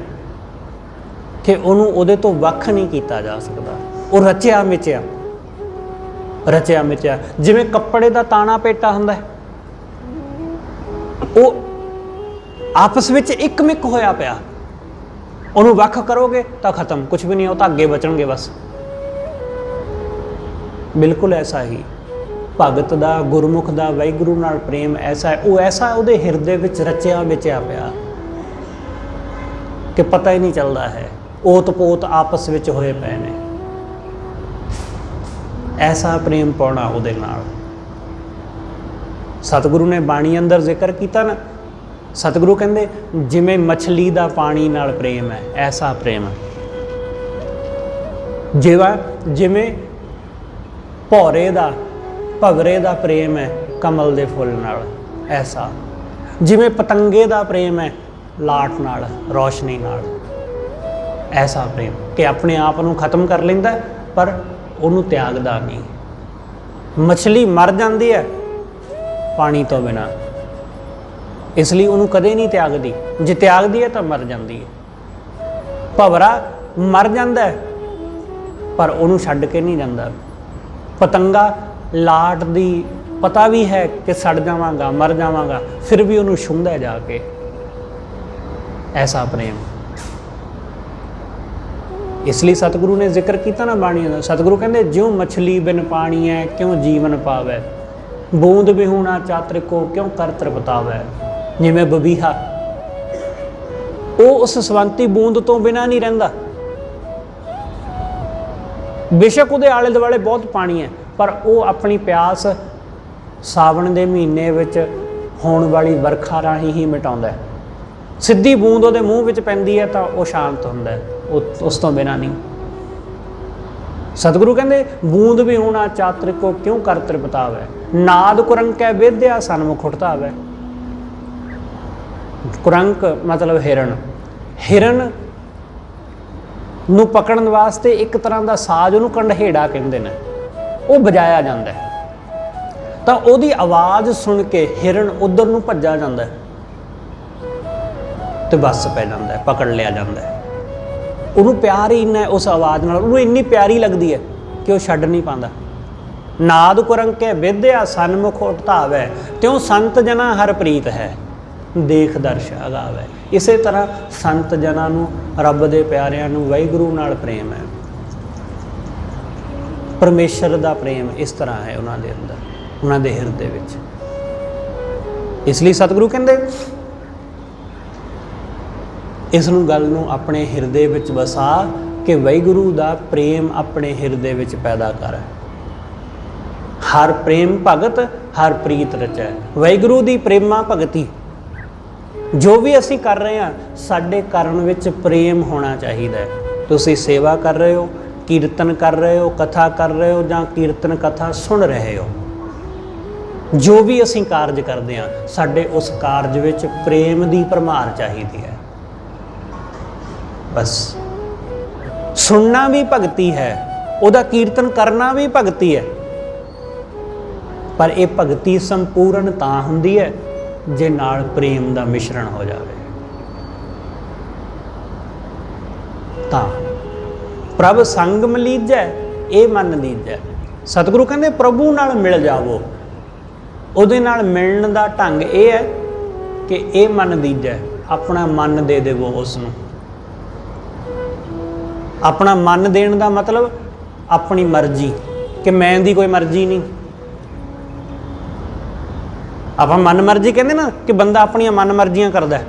ਕਿ ਉਹਨੂੰ ਉਹਦੇ ਤੋਂ ਵੱਖ ਨਹੀਂ ਕੀਤਾ ਜਾ ਸਕਦਾ। ਉਹ ਰਚਿਆ ਮਿਚਿਆ ਜਿਵੇਂ ਕੱਪੜੇ ਦਾ ਤਾਣਾ ਪੇਟਾ ਹੁੰਦਾ ਹੈ, ਉਹ ਆਪਸ ਵਿੱਚ ਇੱਕਮਿਕ ਹੋਇਆ ਪਿਆ। ਉਹਨੂੰ ਵੱਖ ਕਰੋਗੇ ਤਾਂ ਖਤਮ, ਕੁਝ ਵੀ ਨਹੀਂ, ਉਹ ਤਾਂ ਅੱਗੇ ਬਚਣਗੇ ਬਸ। ਬਿਲਕੁਲ ਐਸਾ ਹੀ ਭਗਤ ਦਾ, ਗੁਰਮੁਖ ਦਾ ਵਾਹਿਗੁਰੂ ਨਾਲ ਪ੍ਰੇਮ ਐਸਾ ਹੈ, ਉਹ ਐਸਾ ਉਹਦੇ ਹਿਰਦੇ ਵਿੱਚ ਰਚਿਆ ਮਿਚਿਆ ਪਿਆ ਕਿ ਪਤਾ ਹੀ ਨਹੀਂ ਚੱਲਦਾ ਹੈ, ਓਤ ਪੋਤ ਆਪਸ ਵਿੱਚ ਹੋਏ ਪਏ ਨੇ। ਐਸਾ ਪ੍ਰੇਮ ਪਾਉਣਾ ਉਹਦੇ ਨਾਲ। ਸਤਿਗੁਰੂ ਨੇ ਬਾਣੀ ਅੰਦਰ ਜ਼ਿਕਰ ਕੀਤਾ ਨਾ, ਸਤਿਗੁਰੂ ਕਹਿੰਦੇ ਜਿਵੇਂ ਮਛਲੀ ਦਾ ਪਾਣੀ ਨਾਲ ਪ੍ਰੇਮ ਹੈ, ਐਸਾ ਪ੍ਰੇਮ ਜਿਵੇਂ ਭਵਰੇ ਦਾ ਪ੍ਰੇਮ ਹੈ ਕਮਲ ਦੇ ਫੁੱਲ ਨਾਲ, ਐਸਾ ਜਿਵੇਂ ਪਤੰਗੇ ਦਾ ਪ੍ਰੇਮ ਹੈ ਲਾਟ ਨਾਲ, ਰੌਸ਼ਨੀ ਨਾਲ, ਐਸਾ ਪ੍ਰੇਮ ਕਿ ਆਪਣੇ ਆਪ ਨੂੰ ਖਤਮ ਕਰ ਲੈਂਦਾ ਪਰ ਉਹਨੂੰ ਤਿਆਗਦਾ ਨਹੀਂ। ਮਛਲੀ ਮਰ ਜਾਂਦੀ ਹੈ ਪਾਣੀ ਤੋਂ ਬਿਨਾਂ, ਇਸ ਲਈ ਉਹਨੂੰ ਕਦੇ ਨਹੀਂ ਤਿਆਗਦੀ। ਜੇ ਤਿਆਗਦੀ ਹੈ ਤਾਂ ਮਰ ਜਾਂਦੀ ਹੈ। ਭਵਰਾ ਮਰ ਜਾਂਦਾ ਹੈ ਪਰ ਉਹਨੂੰ ਛੱਡ ਕੇ ਨਹੀਂ ਜਾਂਦਾ। ਪਤੰਗਾ ਲਾਟ ਦੀ ਪਤਾ ਵੀ ਹੈ ਕਿ ਸੜ ਜਾਵਾਂਗਾ, ਮਰ ਜਾਵਾਂਗਾ, ਫਿਰ ਵੀ ਉਹਨੂੰ ਛੂੰਹਦਾ ਜਾ ਕੇ। ਐਸਾ ਪ੍ਰੇਮ। ਇਸ ਲਈ ਸਤਿਗੁਰੂ ਨੇ ਜ਼ਿਕਰ ਕੀਤਾ ਨਾ ਬਾਣੀ ਦਾ, ਸਤਿਗੁਰੂ ਕਹਿੰਦੇ ਜਿਉਂ ਮਛਲੀ ਬਿਨ ਪਾਣੀ ਹੈ ਕਿਉਂ ਜੀਵਨ ਪਾਵੈ, ਬੂੰਦ ਵਿਹੂਣਾ ਚਾਤ੍ਰਿਕੋ ਕਿਉਂ ਕਰ ਤ੍ਰਿਪਤਾਵੈ। ਜਿਵੇਂ ਬਬੀਹਾ, ਉਹ ਉਸ ਸਵੰਤੀ ਬੂੰਦ ਤੋਂ ਬਿਨਾਂ ਨਹੀਂ ਰਹਿੰਦਾ। ਬੇਸ਼ੱਕ ਉਹਦੇ ਆਲੇ ਦੁਆਲੇ ਬਹੁਤ ਪਾਣੀ ਹੈ ਪਰ ਉਹ ਆਪਣੀ ਪਿਆਸ ਸਾਵਣ ਦੇ ਮਹੀਨੇ ਵਿੱਚ ਹੋਣ ਵਾਲੀ ਵਰਖਾ ਰਾਹੀਂ ਹੀ ਮਿਟਾਉਂਦਾ। ਸਿੱਧੀ ਬੂੰਦ ਉਹਦੇ ਮੂੰਹ ਵਿੱਚ ਪੈਂਦੀ ਹੈ ਤਾਂ ਉਹ ਸ਼ਾਂਤ ਹੁੰਦਾ, ਉਹ ਉਸ ਤੋਂ ਬਿਨਾਂ ਨਹੀਂ। ਸਤਿਗੁਰੂ ਕਹਿੰਦੇ ਬੂੰਦ ਵੀ ਹੋਣਾ ਚਾਤ੍ਰਿਕੋ ਕਿਉਂ ਕਰ ਤ੍ਰਿਪਤਾਵੈ, ਨਾਦ ਕੁਰੰਕੈ ਵੇਦਿਆ ਸਨਮੁਖ ਉਠਤਾਵੈ। ਕੁਰੰਕ ਮਤਲਬ ਹਿਰਨ। ਹਿਰਨ ਨੂੰ ਪਕੜਨ ਵਾਸਤੇ ਇੱਕ ਤਰ੍ਹਾਂ ਦਾ ਸਾਜ਼, ਉਹਨੂੰ ਕੰਢੇੜਾ ਕਹਿੰਦੇ ਨੇ, ਉਹ ਵਜਾਇਆ ਜਾਂਦਾ ਹੈ ਤਾਂ ਉਹਦੀ ਆਵਾਜ਼ ਸੁਣ ਕੇ ਹਿਰਨ ਉਧਰ ਨੂੰ ਭੱਜਾ ਜਾਂਦਾ ਤੇ ਬੱਸ ਪੈ ਜਾਂਦਾ, ਪਕੜ ਲਿਆ ਜਾਂਦਾ। ਉਹਨੂੰ ਪਿਆਰ ਹੀ ਇੰਨਾ ਉਸ ਆਵਾਜ਼ ਨਾਲ, ਉਹਨੂੰ ਇੰਨੀ ਪਿਆਰੀ ਲੱਗਦੀ ਹੈ ਕਿ ਉਹ ਛੱਡ ਨਹੀਂ ਪਾਉਂਦਾ। ਨਾਦ ਕੁਰੰਕੈ ਵੇਦਿਆ ਸਨਮੁਖ ਉਠਤਾਵੈ, ਤਿਉ ਸੰਤ ਜਨਾ ਹਰ ਪ੍ਰੀਤ ਹੈ ਦੇਖ ਦਰਸ਼ ਅਗਾਵੈ। ਇਸੇ ਤਰ੍ਹਾਂ ਸੰਤ ਜਨਾਂ ਨੂੰ, ਰੱਬ ਦੇ ਪਿਆਰਿਆਂ ਨੂੰ ਵਾਹਿਗੁਰੂ ਨਾਲ ਪ੍ਰੇਮ ਹੈ, ਪਰਮੇਸ਼ਰ ਦਾ ਪ੍ਰੇਮ ਇਸ ਤਰ੍ਹਾਂ ਹੈ ਉਹਨਾਂ ਦੇ ਅੰਦਰ, ਉਹਨਾਂ ਦੇ ਹਿਰਦੇ ਵਿੱਚ। ਇਸ ਲਈ ਸਤਿਗੁਰੂ ਕਹਿੰਦੇ ਇਸ ਨੂੰ ਗੱਲ ਨੂੰ ਆਪਣੇ ਹਿਰਦੇ ਵਿੱਚ ਵਸਾ ਕਿ ਵਾਹਿਗੁਰੂ ਦਾ ਪ੍ਰੇਮ ਆਪਣੇ ਹਿਰਦੇ ਵਿੱਚ ਪੈਦਾ ਕਰ। ਹਰ ਪ੍ਰੇਮ ਭਗਤ ਹਰ ਪ੍ਰੀਤ ਰਚੈ। ਵਾਹਿਗੁਰੂ ਦੀ ਪ੍ਰੇਮਾ ਭਗਤੀ, ਜੋ ਵੀ ਅਸੀਂ ਕਰ ਰਹੇ ਹਾਂ ਸਾਡੇ ਕਰਨ ਵਿੱਚ ਪ੍ਰੇਮ ਹੋਣਾ ਚਾਹੀਦਾ ਹੈ। ਤੁਸੀਂ ਸੇਵਾ ਕਰ ਰਹੇ ਹੋ, ਕੀਰਤਨ ਕਰ ਰਹੇ ਹੋ, ਕਥਾ ਕਰ ਰਹੇ ਹੋ ਜਾਂ ਕੀਰਤਨ ਕਥਾ ਸੁਣ ਰਹੇ ਹੋ, ਜੋ ਵੀ ਅਸੀਂ ਕਾਰਜ ਕਰਦੇ ਹਾਂ ਸਾਡੇ ਉਸ ਕਾਰਜ ਵਿੱਚ ਪ੍ਰੇਮ ਦੀ ਭਰਮਾਰ ਚਾਹੀਦੀ ਹੈ। ਬਸ ਸੁਣਨਾ ਵੀ ਭਗਤੀ ਹੈ, ਉਹਦਾ ਕੀਰਤਨ ਕਰਨਾ ਵੀ ਭਗਤੀ ਹੈ, ਪਰ ਇਹ ਭਗਤੀ ਸੰਪੂਰਨ ਤਾਂ ਹੁੰਦੀ ਹੈ ਜੇ ਨਾਲ ਪ੍ਰੇਮ ਦਾ ਮਿਸ਼ਰਣ ਹੋ ਜਾਵੇ। ਤਾਂ ਪ੍ਰਭ ਸੰਗ ਮਲੀਜੈ ਇਹ ਮਨ ਲੀਜੈ। ਸਤਿਗੁਰੂ ਕਹਿੰਦੇ ਪ੍ਰਭੂ ਨਾਲ ਮਿਲ ਜਾਵੋ। ਉਹਦੇ ਨਾਲ ਮਿਲਣ ਦਾ ਢੰਗ ਇਹ ਹੈ ਕਿ ਇਹ ਮਨ ਲੀਜੈ, ਆਪਣਾ ਮਨ ਦੇ ਦੇਵੋ ਉਸ ਨੂੰ। ਆਪਣਾ ਮਨ ਦੇਣ ਦਾ ਮਤਲਬ ਆਪਣੀ ਮਰਜ਼ੀ, ਕਿ ਮੈਂ ਦੀ ਕੋਈ ਮਰਜ਼ੀ ਨਹੀਂ। ਆਪਾਂ ਮਨ ਮਰਜ਼ੀ ਕਹਿੰਦੇ ਨਾ ਕਿ ਬੰਦਾ ਆਪਣੀਆਂ ਮਨ ਮਰਜ਼ੀਆਂ ਕਰਦਾ,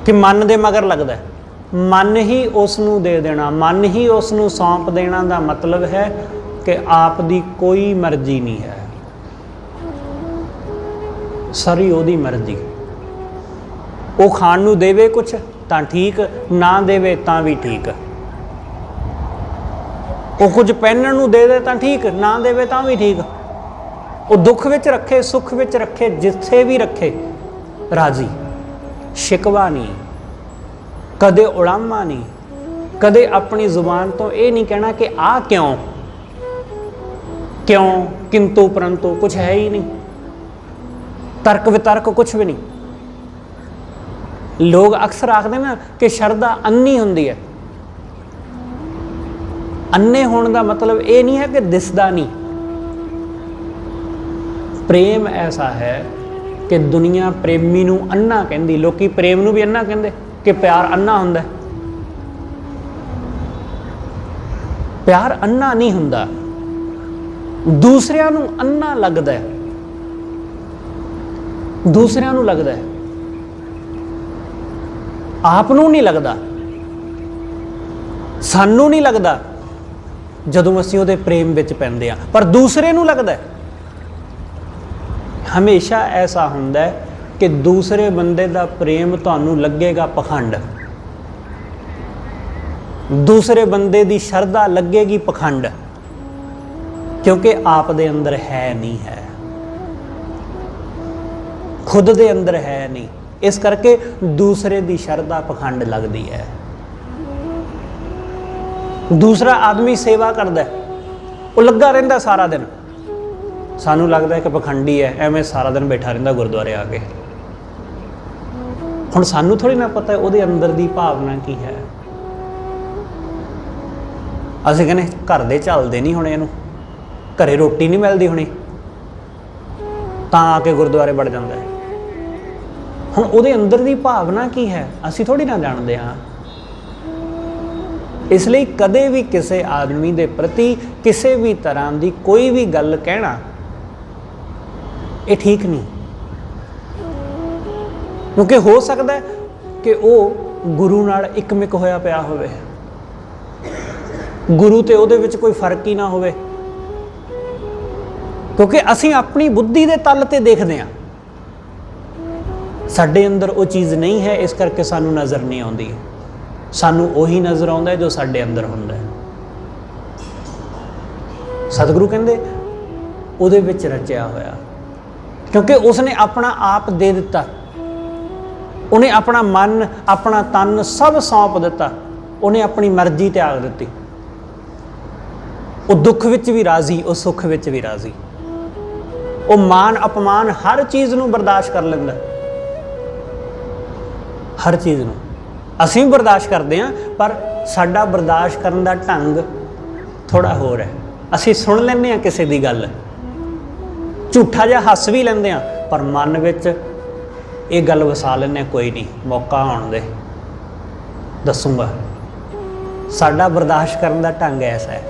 ਕਿ ਮਨ ਦੇ ਮਗਰ ਲੱਗਦਾ। ਮਨ ਹੀ ਉਸ ਨੂੰ ਦੇ ਦੇਣਾ, ਮਨ ਹੀ ਉਸ ਨੂੰ ਸੌਂਪ ਦੇਣਾ ਦਾ ਮਤਲਬ ਹੈ ਕਿ ਆਪ ਦੀ ਕੋਈ ਮਰਜ਼ੀ ਨਹੀਂ ਹੈ, ਸਾਰੀ ਉਹਦੀ ਮਰਜ਼ੀ। ਉਹ ਖਾਣ ਨੂੰ ਦੇਵੇ ਕੁਛ ਤਾਂ ਠੀਕ, ਨਾ ਦੇਵੇ ਤਾਂ ਵੀ ਠੀਕ। ਉਹ ਕੁਝ ਪਹਿਨਣ ਨੂੰ ਦੇ ਦੇ ਤਾਂ ਠੀਕ, ਨਾ ਦੇਵੇ ਤਾਂ ਵੀ ਠੀਕ। ਉਹ ਦੁੱਖ ਵਿੱਚ ਰੱਖੇ, ਸੁੱਖ ਵਿੱਚ ਰੱਖੇ, ਜਿੱਥੇ ਵੀ ਰੱਖੇ ਰਾਜ਼ੀ। ਸ਼ਿਕਵਾ ਨਹੀਂ, ਕਦੇ ਉਲਾਮਾ ਨਹੀਂ, ਕਦੇ ਆਪਣੀ ਜ਼ੁਬਾਨ ਤੋਂ ਇਹ ਨਹੀਂ ਕਹਿਣਾ ਕਿ ਆਹ ਕਿਉਂ, ਕਿੰਤੂ ਪਰੰਤੂ ਕੁਛ ਹੈ ਹੀ ਨਹੀਂ। ਤਰਕ ਵਿਤਰਕ ਕੁਛ ਵੀ ਨਹੀਂ। ਲੋਕ ਅਕਸਰ ਆਖਦੇ ਨਾ ਕਿ ਸ਼ਰਧਾ ਅੰਨੀ ਹੁੰਦੀ ਹੈ। ਅੰਨੇ ਹੋਣ ਦਾ ਮਤਲਬ ਇਹ ਨਹੀਂ ਹੈ ਕਿ ਦਿਸਦਾ ਨਹੀਂ। ਪ੍ਰੇਮ ਐਸਾ ਹੈ ਕਿ ਦੁਨੀਆ ਪ੍ਰੇਮੀ ਨੂੰ ਅੰਨਾ ਕਹਿੰਦੀ। ਲੋਕੀ ਪ੍ਰੇਮ ਨੂੰ ਵੀ ਅੰਨਾ ਕਹਿੰਦੇ ਕਿ ਪਿਆਰ ਅੰਨਾ ਹੁੰਦਾ। ਪਿਆਰ ਅੰਨਾ ਨਹੀਂ ਹੁੰਦਾ, ਦੂਸਰਿਆਂ ਨੂੰ ਅੰਨਾ ਲੱਗਦਾ ਹੈ। ਦੂਸਰਿਆਂ ਨੂੰ ਲੱਗਦਾ ਹੈ, ਆਪ ਨੂੰ ਨਹੀਂ ਲੱਗਦਾ। ਸਾਨੂੰ ਨਹੀਂ ਲੱਗਦਾ ਜਦੋਂ ਅਸੀਂ ਉਹਦੇ ਪ੍ਰੇਮ ਵਿੱਚ ਪੈਂਦੇ ਹਾਂ, ਪਰ ਦੂਸਰੇ ਨੂੰ ਲੱਗਦਾ। ਹਮੇਸ਼ਾ ਐਸਾ ਹੁੰਦਾ ਹੈ ਕਿ ਦੂਸਰੇ ਬੰਦੇ ਦਾ ਪ੍ਰੇਮ ਤੁਹਾਨੂੰ ਲੱਗੇਗਾ ਪਖੰਡ, ਦੂਸਰੇ ਬੰਦੇ ਦੀ ਸ਼ਰਧਾ ਲੱਗੇਗੀ ਪਖੰਡ, ਕਿਉਂਕਿ ਆਪ ਦੇ ਅੰਦਰ ਹੈ ਨਹੀਂ ਹੈ, ਖੁਦ ਦੇ ਅੰਦਰ ਹੈ ਨਹੀਂ। ਇਸ ਕਰਕੇ ਦੂਸਰੇ ਦੀ ਸ਼ਰਧਾ ਪਖੰਡ ਲੱਗਦੀ ਹੈ। ਦੂਸਰਾ ਆਦਮੀ ਸੇਵਾ ਕਰਦਾ, ਉਹ ਲੱਗਾ ਰਹਿੰਦਾ ਸਾਰਾ ਦਿਨ, ਸਾਨੂੰ ਲੱਗਦਾ ਕਿ ਪਖੰਡੀ ਹੈ, ਐਵੇਂ ਸਾਰਾ ਦਿਨ ਬੈਠਾ ਰਹਿੰਦਾ ਗੁਰਦੁਆਰੇ ਆ ਕੇ। ਹੁਣ ਸਾਨੂੰ ਥੋੜ੍ਹੀ ਨਾ ਪਤਾ ਉਹਦੇ ਅੰਦਰ ਦੀ ਭਾਵਨਾ ਕੀ ਹੈ। ਅਸੀਂ ਕਹਿੰਦੇ ਘਰ ਦੇ ਝੱਲਦੇ ਨਹੀਂ ਹੋਣੇ, ਇਹਨੂੰ ਘਰੇ ਰੋਟੀ ਨਹੀਂ ਮਿਲਦੀ ਹੋਣੀ, ਤਾਂ ਆ ਕੇ ਗੁਰਦੁਆਰੇ ਵੜ ਜਾਂਦਾ ਹੈ। ਹੁਣ ਉਹਦੇ ਅੰਦਰ ਦੀ ਭਾਵਨਾ ਕੀ ਹੈ ਅਸੀਂ ਥੋੜ੍ਹੀ ਨਾ ਜਾਣਦੇ ਹਾਂ। ਇਸ ਲਈ ਕਦੇ ਵੀ ਕਿਸੇ ਆਦਮੀ ਦੇ ਪ੍ਰਤੀ ਕਿਸੇ ਵੀ ਤਰ੍ਹਾਂ ਦੀ ਕੋਈ ਵੀ ਗੱਲ ਕਹਿਣਾ ਇਹ ਠੀਕ ਨਹੀਂ, ਕਿਉਂਕਿ ਹੋ ਸਕਦਾ ਕਿ ਉਹ ਗੁਰੂ ਨਾਲ ਇਕਮਿਕ ਹੋਇਆ ਪਿਆ ਹੋਵੇ, ਗੁਰੂ ਤੇ ਉਹਦੇ ਵਿੱਚ ਕੋਈ ਫਰਕ ਹੀ ਨਾ ਹੋਵੇ, ਕਿਉਂਕਿ ਅਸੀਂ ਆਪਣੀ ਬੁੱਧੀ ਦੇ ਤਲ ਤੇ ਦੇਖਦੇ ਹਾਂ। ਸਾਡੇ ਅੰਦਰ ਉਹ ਚੀਜ਼ ਨਹੀਂ ਹੈ, ਇਸ ਕਰਕੇ ਸਾਨੂੰ ਨਜ਼ਰ ਨਹੀਂ ਆਉਂਦੀ। ਸਾਨੂੰ ਉਹੀ ਨਜ਼ਰ ਆਉਂਦਾ ਜੋ ਸਾਡੇ ਅੰਦਰ ਹੁੰਦਾ ਹੈ। ਸਤਿਗੁਰੂ ਕਹਿੰਦੇ ਉਹਦੇ ਵਿੱਚ ਰਚਿਆ ਹੋਇਆ, ਕਿਉਂਕਿ ਉਸਨੇ ਆਪਣਾ ਆਪ ਦੇ ਦਿੱਤਾ। ਉਹਨੇ ਆਪਣਾ ਮਨ, ਆਪਣਾ ਤਨ ਸਭ ਸੌਂਪ ਦਿੱਤਾ। ਉਹਨੇ ਆਪਣੀ ਮਰਜ਼ੀ ਤਿਆਗ ਦਿੱਤੀ। ਉਹ ਦੁੱਖ ਵਿੱਚ ਵੀ ਰਾਜ਼ੀ, ਉਹ ਸੁੱਖ ਵਿੱਚ ਵੀ ਰਾਜ਼ੀ। ਉਹ ਮਾਨ ਅਪਮਾਨ ਹਰ ਚੀਜ਼ ਨੂੰ ਬਰਦਾਸ਼ਤ ਕਰ ਲੈਂਦਾ, ਹਰ ਚੀਜ਼ ਨੂੰ। ਅਸੀਂ ਵੀ ਬਰਦਾਸ਼ਤ ਕਰਦੇ ਹਾਂ, ਪਰ ਸਾਡਾ ਬਰਦਾਸ਼ਤ ਕਰਨ ਦਾ ਢੰਗ ਥੋੜ੍ਹਾ ਹੋਰ ਹੈ। ਅਸੀਂ ਸੁਣ ਲੈਂਦੇ ਹਾਂ ਕਿਸੇ ਦੀ ਗੱਲ, ਝੂਠਾ ਜਿਹਾ ਹੱਸ ਵੀ ਲੈਂਦੇ ਹਾਂ, ਪਰ ਮਨ ਵਿੱਚ ਇਹ ਗੱਲ ਵਸਾ ਲੈਂਦੇ ਹਾਂ, ਕੋਈ ਨਹੀਂ ਮੌਕਾ ਆਉਣ ਦੇ, ਦੱਸੂਗਾ। ਸਾਡਾ ਬਰਦਾਸ਼ਤ ਕਰਨ ਦਾ ਢੰਗ ਐਸਾ ਹੈ।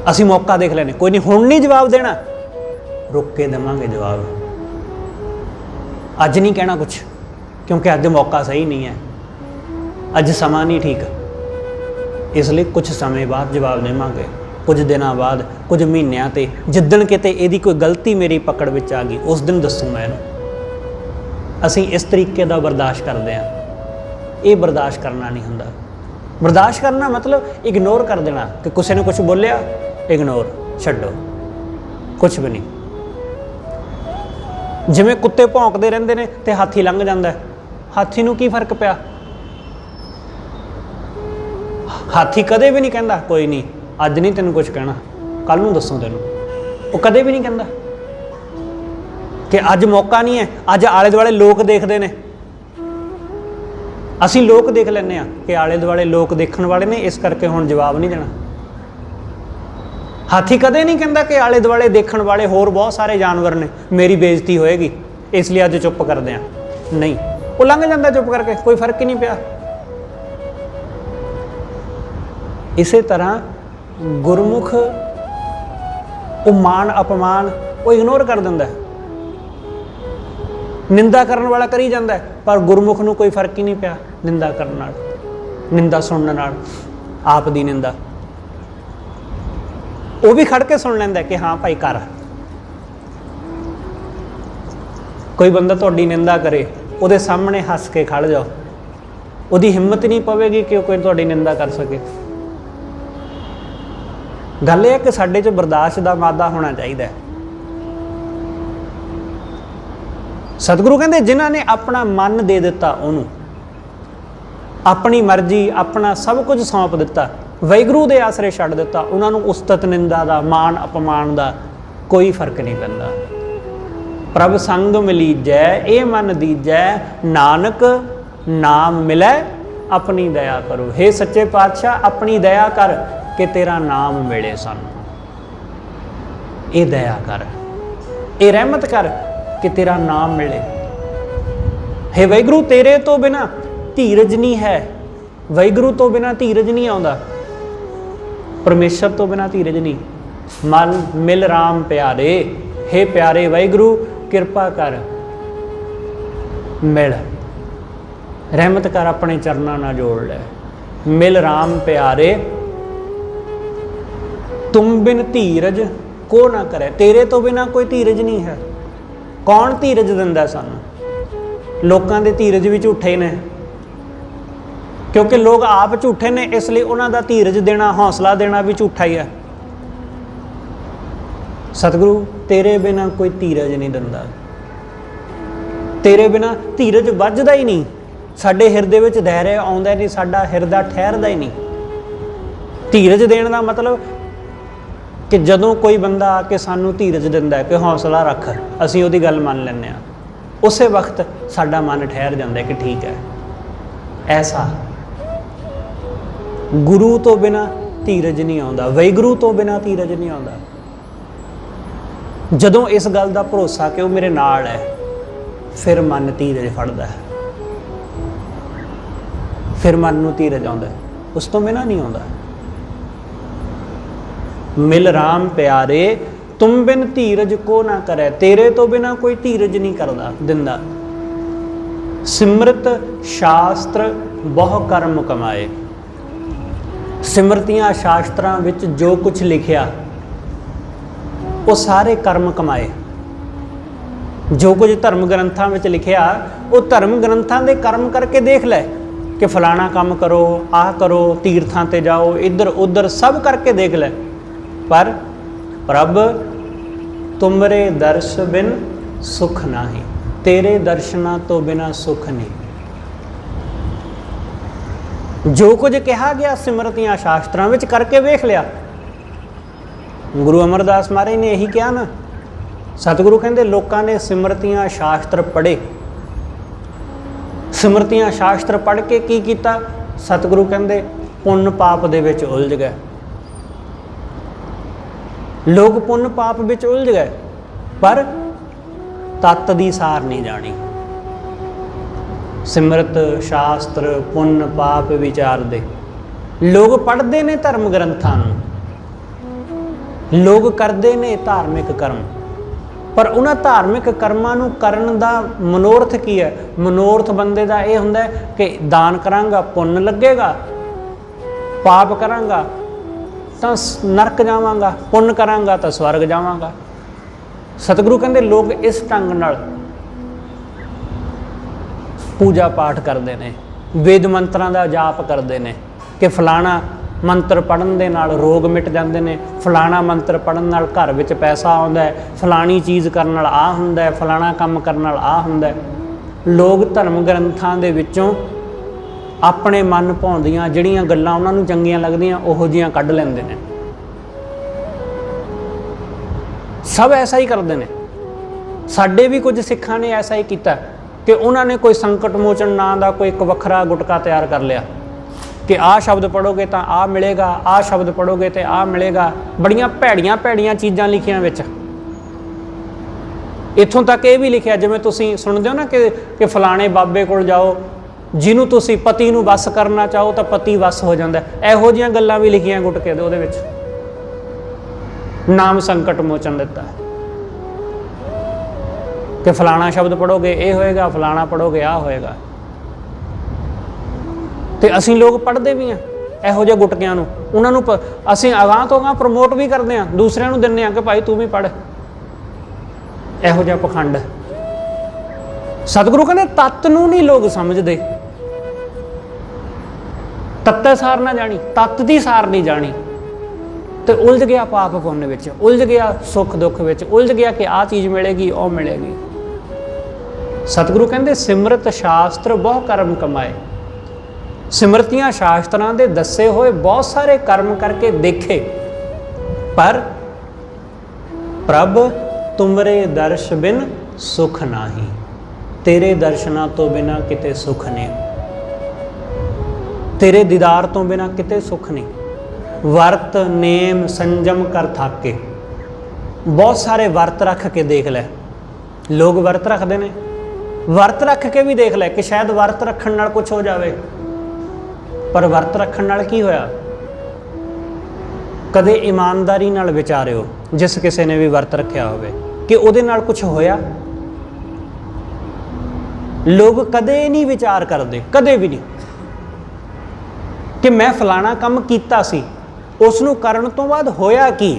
ਅਸੀਂ ਮੌਕਾ ਦੇਖ ਲੈਂਦੇ, ਕੋਈ ਨਹੀਂ ਹੁਣ ਨਹੀਂ ਜਵਾਬ ਦੇਣਾ, ਰੁੱਕ ਕੇ ਦੇਵਾਂਗੇ ਜਵਾਬ। ਅੱਜ ਨਹੀਂ ਕਹਿਣਾ ਕੁਛ, ਕਿਉਂਕਿ ਅੱਜ ਮੌਕਾ ਸਹੀ ਨਹੀਂ ਹੈ, ਅੱਜ ਸਮਾਂ ਨਹੀਂ ਠੀਕ, ਇਸ ਲਈ ਕੁਛ ਸਮੇਂ ਬਾਅਦ ਜਵਾਬ ਦੇਵਾਂਗੇ, ਕੁਝ ਦਿਨਾਂ ਬਾਅਦ, ਕੁਝ ਮਹੀਨਿਆਂ ਤੇ, ਜਿੱਦਣ ਕਿਤੇ ਇਹਦੀ ਕੋਈ ਗਲਤੀ ਮੇਰੀ ਪਕੜ ਵਿੱਚ ਆ ਗਈ ਉਸ ਦਿਨ ਦੱਸੂਗਾ ਇਹਨੂੰ। ਅਸੀਂ ਇਸ ਤਰੀਕੇ ਦਾ ਬਰਦਾਸ਼ਤ ਕਰਦੇ ਹਾਂ। ਇਹ ਬਰਦਾਸ਼ਤ ਕਰਨਾ ਨਹੀਂ ਹੁੰਦਾ। ਬਰਦਾਸ਼ਤ ਕਰਨਾ ਮਤਲਬ ਇਗਨੋਰ ਕਰ ਦੇਣਾ, ਕਿ ਕਿਸੇ ਨੇ ਕੁਛ ਬੋਲਿਆ, ਇਗਨੋਰ, ਛੱਡੋ, ਕੁਛ ਵੀ ਨਹੀਂ। ਜਿਵੇਂ ਕੁੱਤੇ ਭੌਂਕਦੇ ਰਹਿੰਦੇ ਨੇ ਤੇ ਹਾਥੀ ਲੰਘ ਜਾਂਦਾ, ਹਾਥੀ ਨੂੰ ਕੀ ਫਰਕ ਪਿਆ? ਹਾਥੀ ਕਦੇ ਵੀ ਨਹੀਂ ਕਹਿੰਦਾ ਕੋਈ ਨਹੀਂ ਅੱਜ ਨਹੀਂ ਤੈਨੂੰ ਕੁਛ ਕਹਿਣਾ, ਕੱਲ ਨੂੰ ਦੱਸੂ ਤੈਨੂੰ। ਉਹ ਕਦੇ ਵੀ ਨਹੀਂ ਕਹਿੰਦਾ ਕਿ ਅੱਜ ਮੌਕਾ ਨਹੀਂ ਹੈ, ਅੱਜ ਆਲੇ ਦੁਆਲੇ ਲੋਕ ਦੇਖਦੇ ਨੇ। ਅਸੀਂ ਲੋਕ ਦੇਖ ਲੈਂਦੇ ਹਾਂ ਕਿ ਆਲੇ ਦੁਆਲੇ ਲੋਕ ਦੇਖਣ ਵਾਲੇ ਨੇ, ਇਸ ਕਰਕੇ ਹੁਣ ਜਵਾਬ ਨਹੀਂ ਦੇਣਾ। ਹਾਥੀ ਕਦੇ ਨਹੀਂ ਕਹਿੰਦਾ ਕਿ ਆਲੇ ਦੁਆਲੇ ਦੇਖਣ ਵਾਲੇ ਹੋਰ ਬਹੁਤ ਸਾਰੇ ਜਾਨਵਰ ਨੇ, ਮੇਰੀ ਬੇਇੱਜ਼ਤੀ ਹੋਏਗੀ ਇਸ ਲਈ ਅੱਜ ਚੁੱਪ ਕਰਦੇ ਹਾਂ। ਨਹੀਂ, ਉਹ ਲੰਘ ਜਾਂਦਾ ਚੁੱਪ ਕਰਕੇ, ਕੋਈ ਫਰਕ ਹੀ ਨਹੀਂ ਪਿਆ। ਇਸੇ ਤਰ੍ਹਾਂ ਗੁਰਮੁਖ ਉਹ ਮਾਨ ਅਪਮਾਨ ਉਹ ਇਗਨੋਰ ਕਰ ਦਿੰਦਾ, ਨਿੰਦਾ ਕਰਨ ਵਾਲਾ ਕਰੀ ਜਾਂਦਾ, ਪਰ ਗੁਰਮੁਖ ਨੂੰ ਕੋਈ ਫਰਕ ਹੀ ਨਹੀਂ ਪਿਆ ਨਿੰਦਾ ਕਰਨ ਨਾਲ, ਨਿੰਦਾ ਸੁਣਨ ਨਾਲ। ਆਪ ਦੀ ਨਿੰਦਾ ਉਹ ਵੀ ਖੜ ਕੇ ਸੁਣ ਲੈਂਦਾ ਕਿ ਹਾਂ ਭਾਈ ਕਰ। ਕੋਈ ਬੰਦਾ ਤੁਹਾਡੀ ਨਿੰਦਾ ਕਰੇ, ਉਹਦੇ ਸਾਹਮਣੇ ਹੱਸ ਕੇ ਖੜ ਜਾਓ, ਉਹਦੀ ਹਿੰਮਤ ਨਹੀਂ ਪਵੇਗੀ ਕਿ ਉਹ ਕੋਈ ਤੁਹਾਡੀ ਨਿੰਦਾ ਕਰ ਸਕੇ। ਗੱਲ ਇਹ ਹੈ ਕਿ ਸਾਡੇ 'ਚ ਬਰਦਾਸ਼ਤ ਦਾ ਮਾਦਾ ਹੋਣਾ ਚਾਹੀਦਾ ਹੈ। ਸਤਿਗੁਰੂ ਕਹਿੰਦੇ ਜਿਨ੍ਹਾਂ ਨੇ ਆਪਣਾ ਮਨ ਦੇ ਦਿੱਤਾ, ਉਹਨੂੰ ਆਪਣੀ ਮਰਜ਼ੀ, ਆਪਣਾ ਸਭ ਕੁਝ ਸੌਂਪ ਦਿੱਤਾ, ਵਾਹਿਗੁਰੂ ਦੇ ਆਸਰੇ ਛੱਡ ਦਿੱਤਾ, ਉਹਨਾਂ ਨੂੰ ਉਸਤਤ ਨਿੰਦਾ ਦਾ, ਮਾਨ ਅਪਮਾਨ ਦਾ कोई फर्क नहीं पैंदा। प्रभ संग मिलीजै ये मन दीजै, नानक नाम मिलै अपनी दया करो। हे सच्चे पातशाह अपनी दया कर कि तेरा नाम मिले सानू, ये दया कर, ये रहमत कर कि तेरा नाम मिले। हे वाहिगुरू तेरे तो बिना धीरज नहीं है, वाहिगुरू तो बिना धीरज नहीं आउंदा, परमेश्वर तो बिना धीरज नहीं। मन मिल राम प्यारे, हे प्यारे वाहिगुरू किरपा कर मिल, रहमत कर अपने चरना नाल जोड़ ले। मिल राम प्यारे तुम बिन धीरज को ना करे, तेरे तो बिना कोई धीरज नहीं है। कौन धीरज दिंदा सानू? लोकां दे धीरज भी झूठे ने, क्योंकि लोग आप झूठे ने, इसलिए उन्हां दा धीरज देना हौसला देना भी झूठा ही है। सतगुरु तेरे बिना कोई धीरज नहीं दिंदा, तेरे बिना धीरज वजदा ही नहीं, साडे हिरदे विच धैर्य आउंदा नहीं, साडा हिरदा ठहरदा ही नहीं। धीरज देण दा मतलब कि जदों कोई बंदा आके सानू धीरज दिंदा है कि हौसला रख, असीं उहदी गल मन लैंदे आ, उसे वक्त साडा मन ठहर जांदा है कि ठीक है। ऐसा गुरु तो बिना धीरज नहीं आउंदा, वाहिगुरू तो बिना धीरज नहीं आउंदा। जदों इस गल का भरोसा कि वह मेरे नाल है, फिर मन धीरज फड़दा है, फिर मन नूं धीरज आउंदा है, उस तो बिना नहीं आउंदा। मिल राम प्यारे तुम बिन धीरज को ना करे, तेरे तो बिना कोई धीरज नहीं करदा दिंदा। सिमरत शास्त्र बहु कर्म कमाए, सिमरतियां शास्त्रां विच जो कुछ लिखिया वो सारे कर्म कमाए। जो कुछ धर्म ग्रंथां विच लिखिया वो धर्म ग्रंथां दे कर्म करके देख लै कि फलाना काम करो, आ करो, तीर्थां ते जाओ, इधर उधर सब करके देख लै, पर प्रभ तुमरे दर्श बिन सुख नाही, तेरे दर्शना तो बिना सुख नहीं। जो कुछ कहा गया सिमरतियां शास्त्रां विच करके वेख लिया। गुरु अमरदास महाराज ने यही कहा ना, सतगुरु कहते लोगों ने सिमरतियां शास्त्र पढ़े, सिमरतियां शास्त्र पढ़ के की किया? सतगुरु कहते पुण्य पाप दे विच उलझ गए। लोग पुण्य पाप विच उलझ गए, पर तत्त दी सार नहीं जानी। सिमरत शास्त्र पुण्य पाप विचार दे लोग पढ़ते ने, धर्म ग्रंथां नूं लोग करते ने धार्मिक कर्म, पर उन्हां धार्मिक कर्मां नूं करन दा मनोरथ की है? मनोरथ बंदे दा यह हुंदा है कि दान करांगा पुण्य लगेगा, पाप करांगा तो नरक जावांगा, पुण्य करांगा तो स्वर्ग जावांगा। सतगुरु कहते लोग इस ढंग नाल पूजा पाठ करते हैं, वेद मंत्रां दा जाप करते हैं कि फलाना मंत्र पढ़न दे नाल रोग मिट जाते हैं, फलाना मंत्र पढ़न नाल घर विच पैसा आउंदा है, फलानी चीज़ करन नाल आ हुंदा है, फलाना काम करन नाल आ हुंदा है। लोग धर्म ग्रंथां दे विचों अपने मन भाउंदियां जिहड़ियां गल्लां उन्हां नूं चंगीआं लगदियां ओहो जिहियां कढ लैंदे ने। सब ऐसा ही करते हैं। साडे भी कुछ सिखां ने ऐसा ही किया कि उन्होंने कोई संकट मोचन नाम का कोई एक वखरा गुटका तैयार कर लिया कि आ शब्द पढ़ोगे तो आ मिलेगा, आ शब्द पढ़ोगे तो आ मिलेगा। बड़ियां भैड़ियां भैड़ियां चीज़ां लिखियां विच। इत्थों तक ये भी लिखिया जिवें तुसीं सुणदे हो ना कि फलाणे बाबे कोल जाओ, जिन्हों तुसीं पति नूं वस करना चाहो तो पति वस हो जाता है। इहो जिहियां गल्लां भी लिखियां गुटके दे, उहदे विच नाम संकट मोचन दिता है कि फलाना शब्द पढ़ोगे ये होएगा, फलाना पढ़ोगे आ होएगा। तो असीं लोग पढ़ते भी हैं इहो जिहे गुटकियां नूं, उन्हां नूं असीं अगांह तो अगांह प्रमोट भी करते हैं, दूसरिਆਂ नूं दिंदे हैं कि भाई तू भी पढ़। इहो जिहा पखंड सतगुरु कहते तत्त नूं नहीं लोग समझते, तत्ते सार ना जानी, तत्त दी सार नहीं जानी, तो उलझ गया पाप पुण्य विच, उलझ गया सुख दुख विच, उलझ गया कि आ चीज़ मिलेगी ओ मिलेगी। सतगुरु कहते सिमरत शास्त्र बहु कर्म कमाए। सिमरतियां शास्त्रां दे दसे हुए बहुत सारे कर्म करके देखे, पर प्रभ तुमरे दर्श बिन सुख नाही, तेरे दर्शना तो बिना किते सुख नहीं, तेरे दीदार तो बिना किते सुख नहीं। वर्त नेम संजम कर थाके, बहुत सारे वर्त रख के देख लै, लोग वर्त रखते हैं, वर्त रख के भी देख लै कि शायद वर्त रखण नाल कुछ हो जाए, पर वर्त रखण नाल की होया? कदे ईमानदारी नाल विचारियो जिस किसी ने भी वर्त रखा होवे कि उहदे नाल कुछ होया? लोग कदे नहीं विचार करते, कदे भी नहीं कि मैं फलाना काम कीता सी, उसनूं करन तो बाद होया की,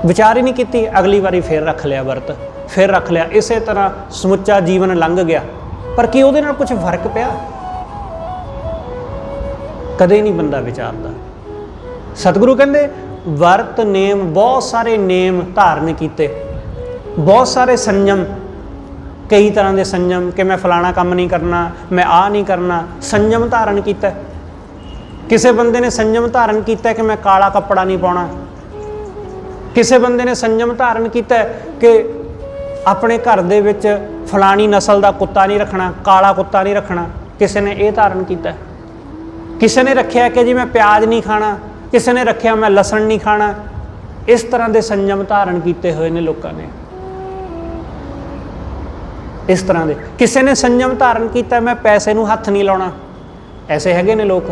विचार ही नहीं की। अगली बारी फिर रख लिया वर्त, फिर रख लिया, इसे तरह समुच्चा जीवन लंघ गया, पर की उहदे नाल कुछ फर्क पिया? कदे नहीं बंदा विचारदा। सतगुरु कहंदे वर्त नेम, बहुत सारे नेम धारण कीते, बहुत सारे संयम, कई तरह के संयम कि मैं फलाना काम नहीं करना, मैं आ नहीं करना, संयम धारण किया। किसी बंदे ने संयम धारण किया कि मैं काला कपड़ा नहीं पाउणा, किसी बंदे ने संयम धारण किया कि अपने घर दे विच फलानी नस्ल का कुत्ता नहीं रखना, काला कुत्ता नहीं रखना, किसी ने यह धारण किया। किसी ने रखिया कि जी मैं प्याज नहीं खाना, किसी ने रखिया मैं लसन नहीं खाना। इस तरह के संयम धारण किए हुए ने लोगों ने, इस तरह के। किसी ने संयम धारण किया मैं पैसे नूं हथ नहीं लाउणा, ऐसे हैगे ने लोग।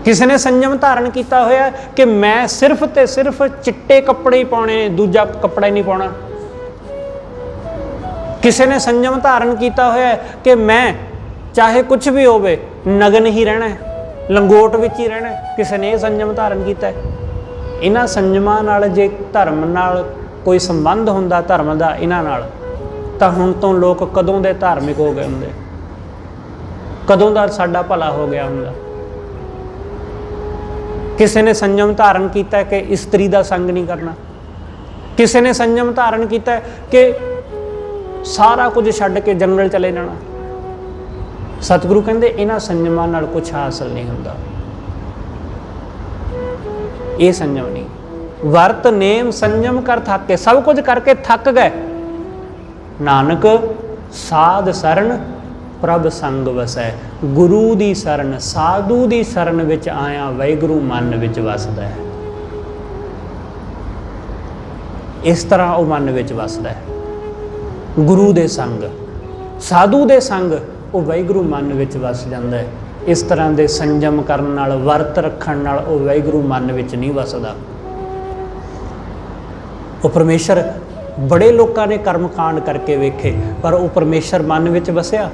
किसी ने संयम धारण किया होया कि मैं सिर्फ ते सिर्फ चिट्टे कपड़े ही पाने, दूजा कपड़ा ही नहीं पाउणा। किसी ने संयम धारण किया होया कि मैं चाहे कुछ भी होवे नग्न ही रहना है, लंगोट विच ही रहना है। किसी ने यह संयम धारण किया है। इन्हां संयमां नाल जे धर्म नाल कोई संबंध हुंदा धर्म दा इन्हां नाल, तां हुण तो लोग कदों दे धार्मिक हो गए हुंदे, कदों दा साडा भला हो गया हुंदा। किसी ने संयम धारण किया कि इस्त्री का संग नहीं करना, किसी ने संयम धारण किया कि सारा कुछ छड्ड के जंगल चले जाना। सतगुरु कहते इन्हां संयमां नाल कुछ हासिल नहीं हुंदा, ये संयम नहीं। वर्त नेम संयम कर थाके, सब कुछ करके थक गए। नानक साध सरन प्रभ संग वसै, गुरु दी सरन, साधु दी सरन विच आया वाहिगुरु मन विच वसदा है। इस तरह वो मन विच वसदा है। गुरु दे संग, साधु दे संग, वो वाहिगुरु मन विच वस जांदा है। इस तरह के संयम करन नाल, वर्त रखण नाल वो वाहिगुरु मन विच नहीं वसदा। वो परमेश्वर, बड़े लोगों ने कर्म कांड करके वेखे, पर वो परमेश्वर मन विच वसिया?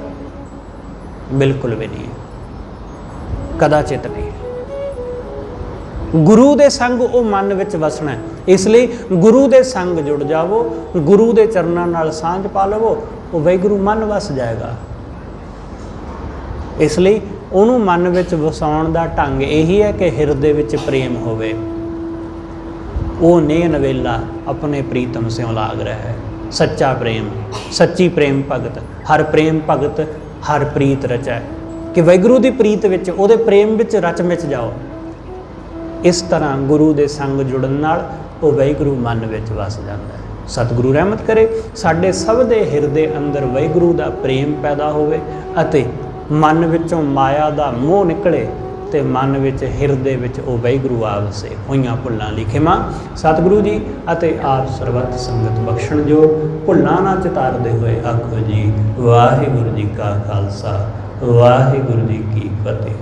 बिल्कुल भी नहीं, कदाचित नहीं। गुरु दे संग वो मन विच वसना है, इसलिए गुरु दे संग जुड़ जावो, गुरु दे चरनां नाल सांझ पा लवो, वो वाहिगुरु मन वस जाएगा। इसलिए उन्होंने मन विच वसाउण दा ढंग यही है कि हिरदे विच प्रेम होवे। वो नेह नवेला अपने प्रीतम स्यों लाग रहा है। सच्चा प्रेम, सच्ची प्रेम भगत, हर प्रेम भगत हर प्रीत रचै, कि वाहिगुरू दी प्रीत विच, उहदे प्रेम विच रच मिच जाओ। इस तरह गुरु दे संग जुड़न नाल वो वाहिगुरू मन विच वस जांदा है। सतगुरु रहमत करे साडे सब दे हिरदे अंदर वाहिगुरू दा प्रेम पैदा होवे अते मन विचों माया दा मोह निकले ते मन विच हिरदे विच ओ वाहिगुरू आ वसे। होइयां भुल्लां दी खिमा सतगुरु जी अते आप सरबत संगत बख्शण जो। भुल्लां ना चितारदे होए आखो जी वाहिगुरू जी का खालसा वाहिगुरू जी की फतेह।